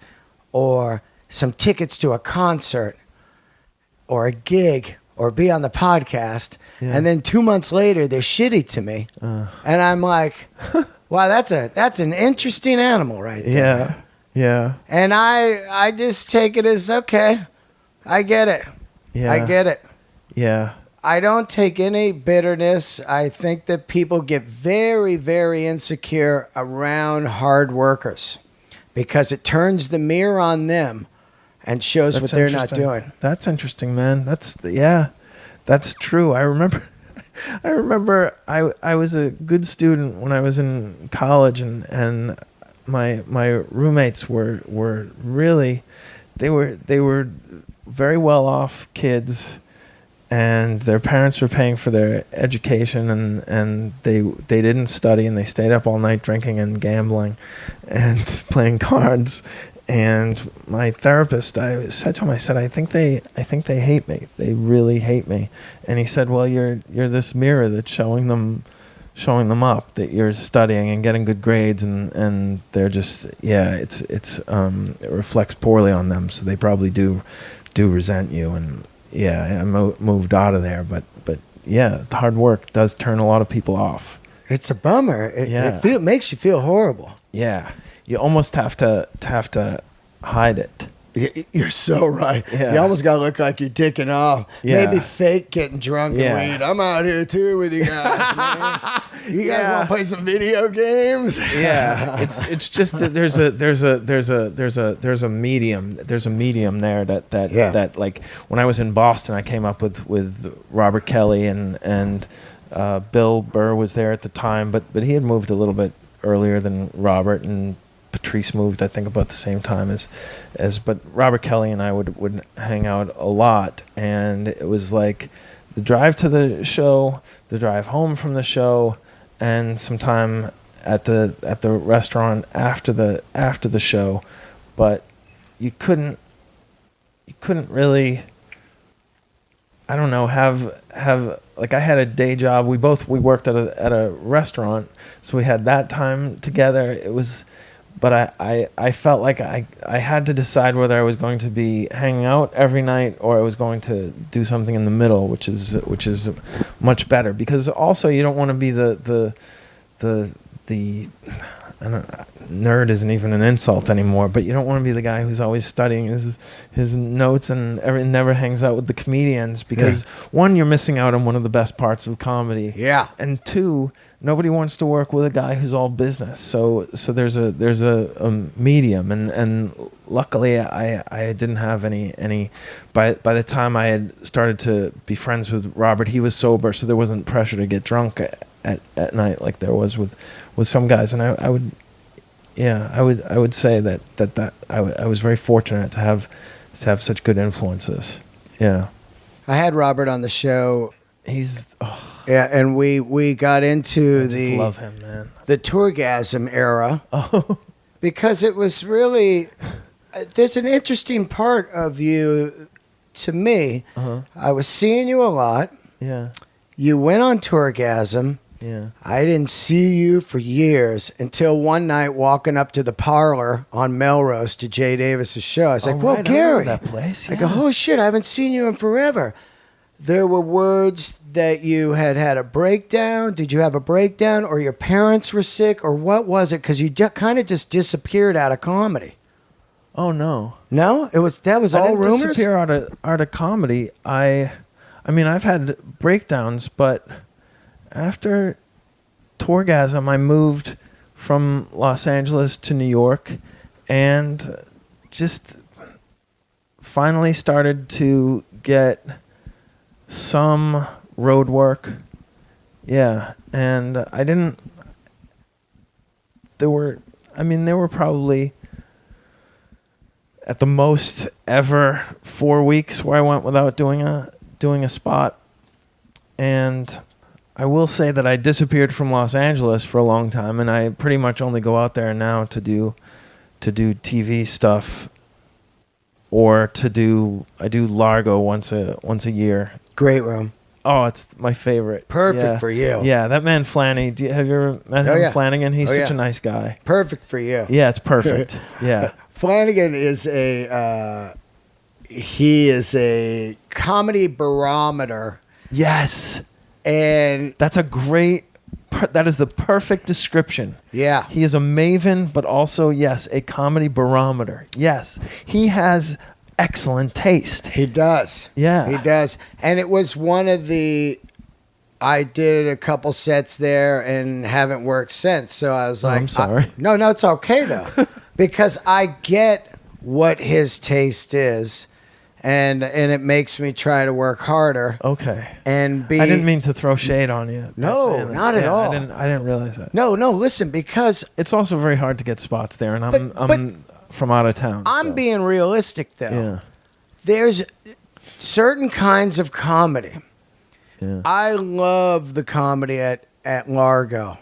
or some tickets to a concert, or a gig, or be on the podcast. Yeah. And then 2 months later, they're shitty to me. And I'm like, wow, that's an interesting animal right there. Yeah. Yeah. And I just take it as, okay, I get it. Yeah. I get it. Yeah. I don't take any bitterness. I think that people get very, very insecure around hard workers because it turns the mirror on them and shows what they're not doing. That's interesting, man. That's true. I remember I was a good student when I was in college, and my roommates were really, they were very well off kids, and their parents were paying for their education, and they didn't study, and they stayed up all night drinking and gambling and playing cards. And my therapist, I said to him, I said, I think they hate me. They really hate me. And he said, well, you're this mirror that's showing them up that you're studying and getting good grades, and they're just, it reflects poorly on them. So they probably do resent you. And I moved out of there, but yeah, the hard work does turn a lot of people off. It's a bummer. It makes you feel horrible. Yeah. You almost have to hide it. You're so right. Yeah. You almost got to look like you're dicking off. Yeah. Maybe fake getting drunk and weed. I'm out here too with you guys, man. You guys want to play some video games? Yeah. It's just that there's a medium. There's a medium there that like when I was in Boston, I came up with Robert Kelly and Bill Burr was there at the time, but he had moved a little bit earlier than Robert, and Patrice moved, I think, about the same time but Robert Kelly and I would hang out a lot, and it was like the drive to the show, the drive home from the show, and some time at the restaurant after the show. But you couldn't really, I don't know, have like, I had a day job. We worked at a restaurant, so we had that time together. It was, but I felt like I had to decide whether I was going to be hanging out every night or I was going to do something in the middle, which is much better, because also you don't want to be the I don't, nerd isn't even an insult anymore, but you don't want to be the guy who's always studying his notes and never hangs out with the comedians, because one, you're missing out on one of the best parts of comedy. Yeah. And two, nobody wants to work with a guy who's all business. So there's a medium, and luckily I didn't have any by the time I had started to be friends with Robert, he was sober, so there wasn't pressure to get drunk at night like there was with some guys. And I would say that I was very fortunate to have such good influences. Yeah. I had Robert on the show. He's and we got into love him, man. The Tourgasm era. Oh. Because it was really, there's an interesting part of you to me. Uh-huh. I was seeing you a lot. Yeah. You went on Tourgasm. Yeah. I didn't see you for years until one night walking up to the parlor on Melrose to Jay Davis's show. I was like, "Whoa, Gary!" That place. I go, "Oh shit! I haven't seen you in forever." There were words that you had a breakdown. Did you have a breakdown, or your parents were sick, or what was it? Because you kind of just disappeared out of comedy. Oh no. No, that was all rumors. I didn't disappear out of comedy. I mean, I've had breakdowns, but after Tourgasm, I moved from Los Angeles to New York, and just finally started to get some road work. Yeah, and there were probably at the most ever 4 weeks where I went without doing a spot. And I will say that I disappeared from Los Angeles for a long time, and I pretty much only go out there now to do TV stuff, or I do Largo once a year. Great room. Oh, it's my favorite. Perfect for you. Yeah, that man Flanny. Have you ever met him? Yeah. Flanagan? He's such a nice guy. Perfect for you. Yeah, it's perfect. Yeah. Flanagan is he is a comedy barometer. Yes. And that's a great that is the perfect description. Yeah. He is a maven, but also, yes, a comedy barometer. Yes, he has excellent taste. He does. Yeah. He does. And it was one of the... I did a couple sets there and haven't worked since. So I was like... I'm sorry. No, it's okay, though. Because I get what his taste is. And it makes me try to work harder. Okay. And be... I didn't mean to throw shade on you. No, not at all. I didn't realize that. No, listen, because... It's also very hard to get spots there, and I'm from out of town. I'm being realistic, though. Yeah. There's certain kinds of comedy. Yeah. I love the comedy at Largo.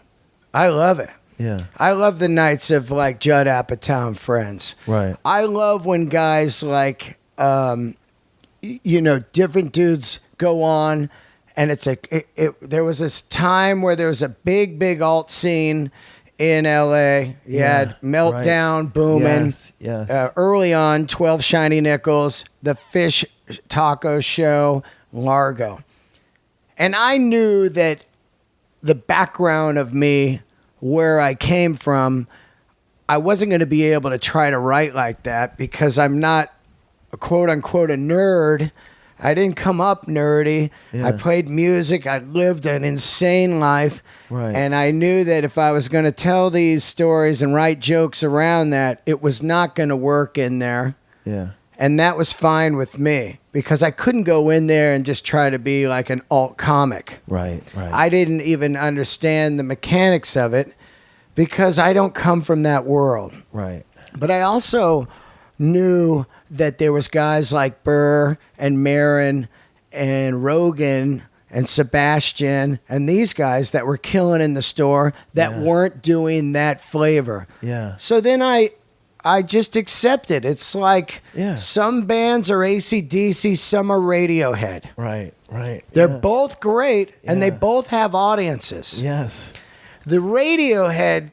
I love it. Yeah. I love the nights of like Judd Apatow and Friends. Right. I love when guys like, different dudes go on, and it's like there was this time where there was a big alt scene in LA. You had Meltdown, Booming. Yes. Early on, 12 Shiny Nickels, the Fish Taco Show, Largo. And I knew that the background of me, where I came from, I wasn't going to be able to try to write like that because I'm not a quote unquote a nerd. I didn't come up nerdy. Yeah. I played music. I lived an insane life. Right. And I knew that if I was going to tell these stories and write jokes around that, it was not going to work in there. Yeah. And that was fine with me because I couldn't go in there and just try to be like an alt comic. Right. I didn't even understand the mechanics of it because I don't come from that world. Right. But I also knew that there was guys like Burr and Marin and Rogan and Sebastian and these guys that were killing in the store that weren't doing that flavor. Yeah. So then I just accept it. It's like some bands are AC/DC, some are Radiohead. Right. They're both great, and they both have audiences. Yes. The Radiohead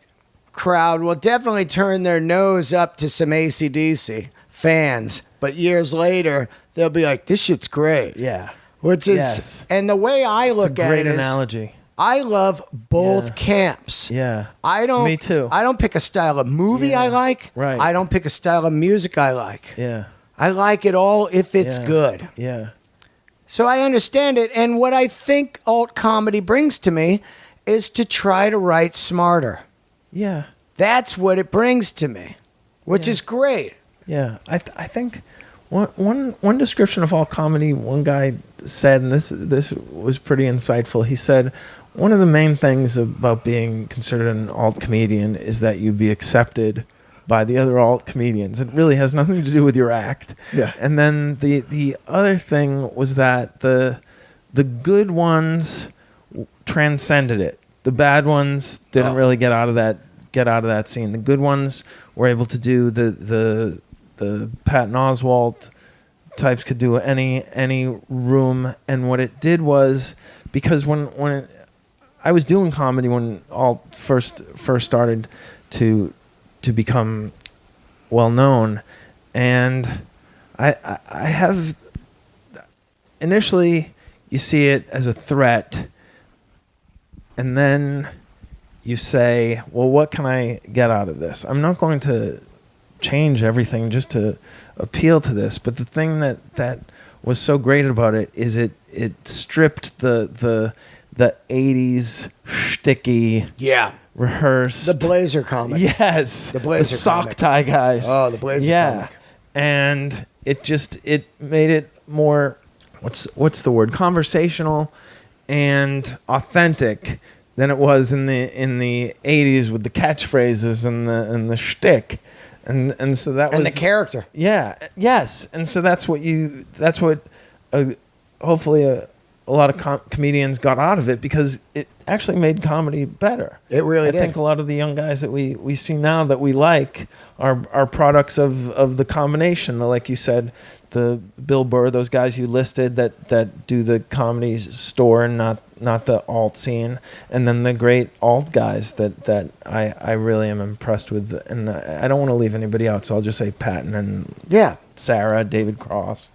crowd will definitely turn their nose up to some AC/DC fans, but years later, they'll be like, this shit's great. Yeah. Which is, and the way I look at it Great is, analogy. I love both camps. Yeah. Me too. I don't pick a style of movie I like. Right. I don't pick a style of music I like. Yeah. I like it all if it's good. Yeah. So I understand it. And what I think alt comedy brings to me is to try to write smarter. Yeah. That's what it brings to me, which is great. Yeah. I think one description of alt comedy, one guy said, and this was pretty insightful. He said, one of the main things about being considered an alt comedian is that you be accepted by the other alt comedians. It really has nothing to do with your act. Yeah. And then the other thing was that the good ones transcended it. The bad ones didn't really get out of that scene. The good ones were able to do the Patton Oswalt types could do any room, and what it did was, because when I was doing comedy when all first started to become well known, and I have initially you see it as a threat, and then you say, well, what can I get out of this? I'm not going to change everything just to appeal to this, but the thing that was so great about it is it stripped the 80s shticky, rehearsed, The Blazer comic. yes, The Blazer sock comic. tie guys. Oh, the Blazer comic. And it made it more, what's the word, conversational and authentic than it was in the 80s with the catchphrases and the shtick. And so that was, And the character. Yeah. Yes. And so that's what hopefully a lot of comedians got out of it, because it actually made comedy better. It really did. I think a lot of the young guys that we see now that we like are products of the combination. Like you said, the Bill Burr, those guys you listed that do the comedy store and not the alt scene, and then the great alt guys that I really am impressed with. And I don't want to leave anybody out, so I'll just say Patton and Sarah, David Cross,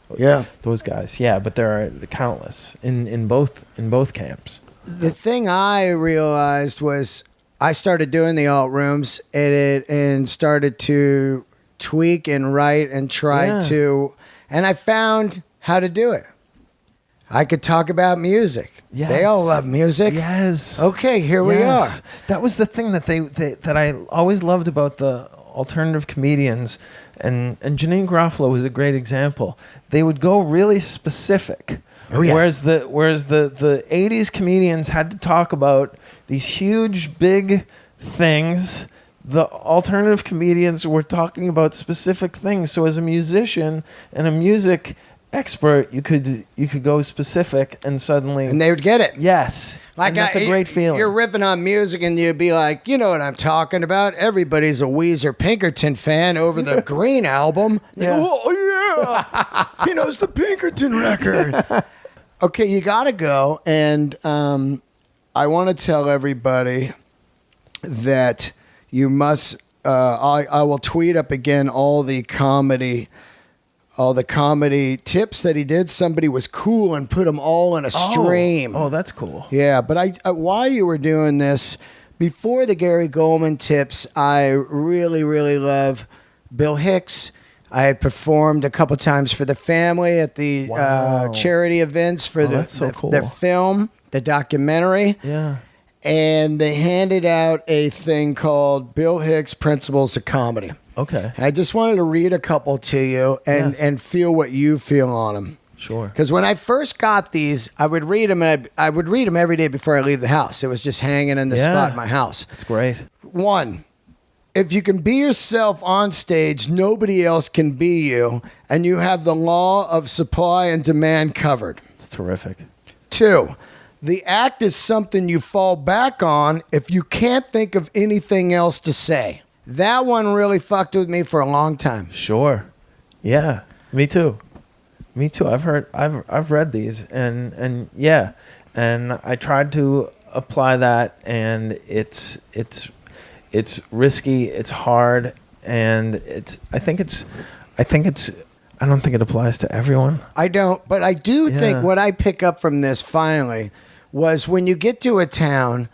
those guys. Yeah, but there are countless in both camps. The thing I realized was I started doing the alt rooms and started to tweak and write and try to, and I found how to do it. I could talk about music. Yes. They all love music. Yes. Okay, here we are. That was the thing that that I always loved about the alternative comedians, and Janine Garofalo was a great example. They would go really specific. Oh, yeah. Whereas the 80s comedians had to talk about these huge, big things. The alternative comedians were talking about specific things. So as a musician and a music expert, you could go specific and suddenly... And they would get it. Yes. Like and that's a great feeling. You're riffing on music and you'd be like, you know what I'm talking about. Everybody's a Weezer Pinkerton fan over the Green album. Yeah. Oh, yeah. He knows the Pinkerton record. Okay, you got to go. And I want to tell everybody that you must... I will tweet up again all the comedy tips that he did. Somebody was cool and put them all in a stream. Oh, that's cool. Yeah, but I while you were doing this, before the Gary Gulman tips, I really, really love Bill Hicks. I had performed a couple times for the family at the charity events for the film, the documentary. Yeah. And they handed out a thing called Bill Hicks Principles of Comedy. Okay. I just wanted to read a couple to you and feel what you feel on them. Sure. Because when I first got these, I would read them. I would read them every day before I leave the house. It was just hanging in the spot in my house. That's great. 1, if you can be yourself on stage, nobody else can be you, and you have the law of supply and demand covered. It's terrific. 2, the act is something you fall back on if you can't think of anything else to say. That one really fucked with me for a long time. Sure. Yeah. Me too. I've read these and yeah. And I tried to apply that, and it's risky, it's hard, and I don't think it applies to everyone. I don't, but I do think what I pick up from this finally was when you get to a town,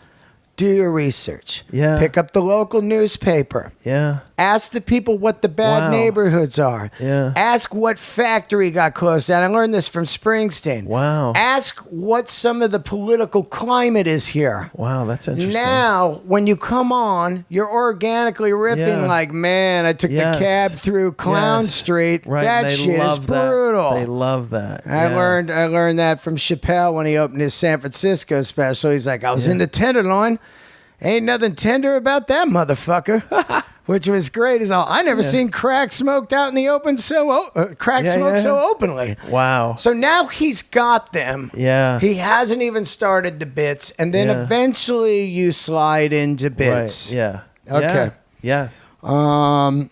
do your research. Yeah. Pick up the local newspaper. Yeah. Ask the people what the bad neighborhoods are. Yeah. Ask what factory got closed down. I learned this from Springsteen. Wow. Ask what some of the political climate is here. Wow, that's interesting. Now, when you come on, you're organically riffing like, man, I took the cab through Clown Street. Right. That shit is brutal. They love that. I learned that from Chappelle when he opened his San Francisco special. He's like, I was in the Tenderloin. Ain't nothing tender about that motherfucker. Which was great. He's all, I never seen crack smoked out in the open so openly. Wow. So now he's got them. Yeah. He hasn't even started the bits, and then eventually you slide into bits. Right. Yeah. Okay. Yeah. Yes.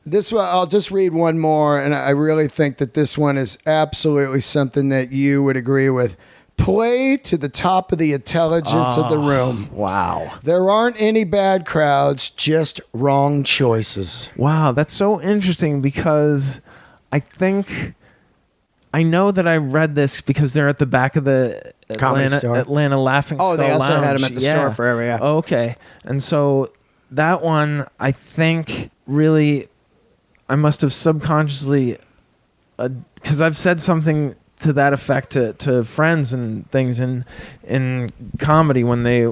This one, I'll just read one more, and I really think that this one is absolutely something that you would agree with. Play to the top of the intelligence of the room. Wow. There aren't any bad crowds, just wrong choices. Wow, that's so interesting because I know that I read this because they're at the back of the Atlanta Laughing Skull Lounge. Oh, they also had them at the store forever, yeah. Okay. And so that one, I think, really, I must have subconsciously, because I've said something to that effect to friends and things in comedy when they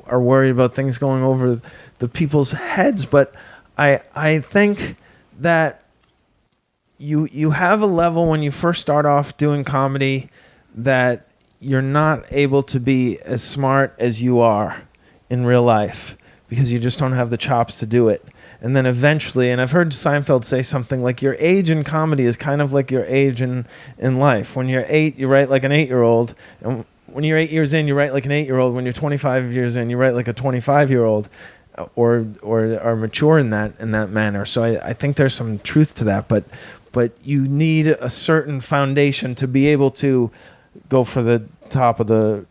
are worried about things going over the people's heads. But I think that you have a level when you first start off doing comedy that you're not able to be as smart as you are in real life because you just don't have the chops to do it. And then eventually, and I've heard Seinfeld say something like your age in comedy is kind of like your age in life. When you're 8, you write like an 8-year-old. And when you're 8 years in, you write like an 8-year-old. When you're 25 years in, you write like a 25-year-old or are mature in that manner. So I think there's some truth to that. But you need a certain foundation to be able to go for the top of the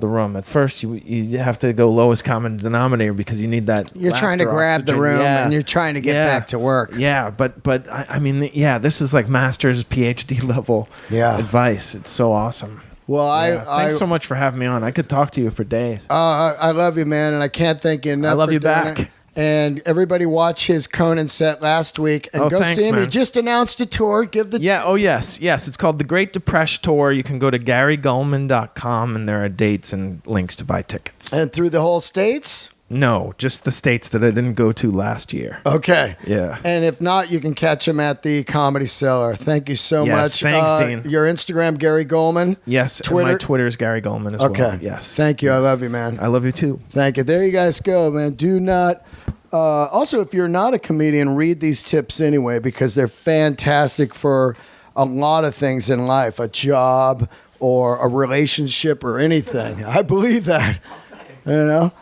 room. At first, you have to go lowest common denominator because you need that. You're trying to grab the room and you're trying to get back to work. Yeah, but I mean, this is like master's PhD level advice. It's so awesome. Well, Thanks so much for having me on. I could talk to you for days. I love you, man, and I can't thank you enough. I love for you doing back. it. And everybody watch his Conan set last week and go thanks, see him. man. He just announced a tour. Give the Yes. It's called the Great Depression Tour. You can go to GaryGulman.com and there are dates and links to buy tickets. and through the whole states. No, just the states that I didn't go to last year. Okay. Yeah. And if not, you can catch him at the Comedy Cellar. Thank you so much. Thanks, Dean. Your Instagram, Gary Goldman. Yes, Twitter. and my Twitter is Gary Gulman as Okay. well. Yes. Thank you. I love you, man. I love you too. Thank you. There you guys go, man. Do not. Also, if you're not a comedian, read these tips anyway because they're fantastic for a lot of things in life, a job or a relationship or anything. I believe that.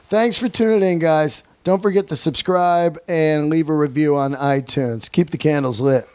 Thanks for tuning in, guys. Don't forget to subscribe and leave a review on iTunes. Keep the candles lit.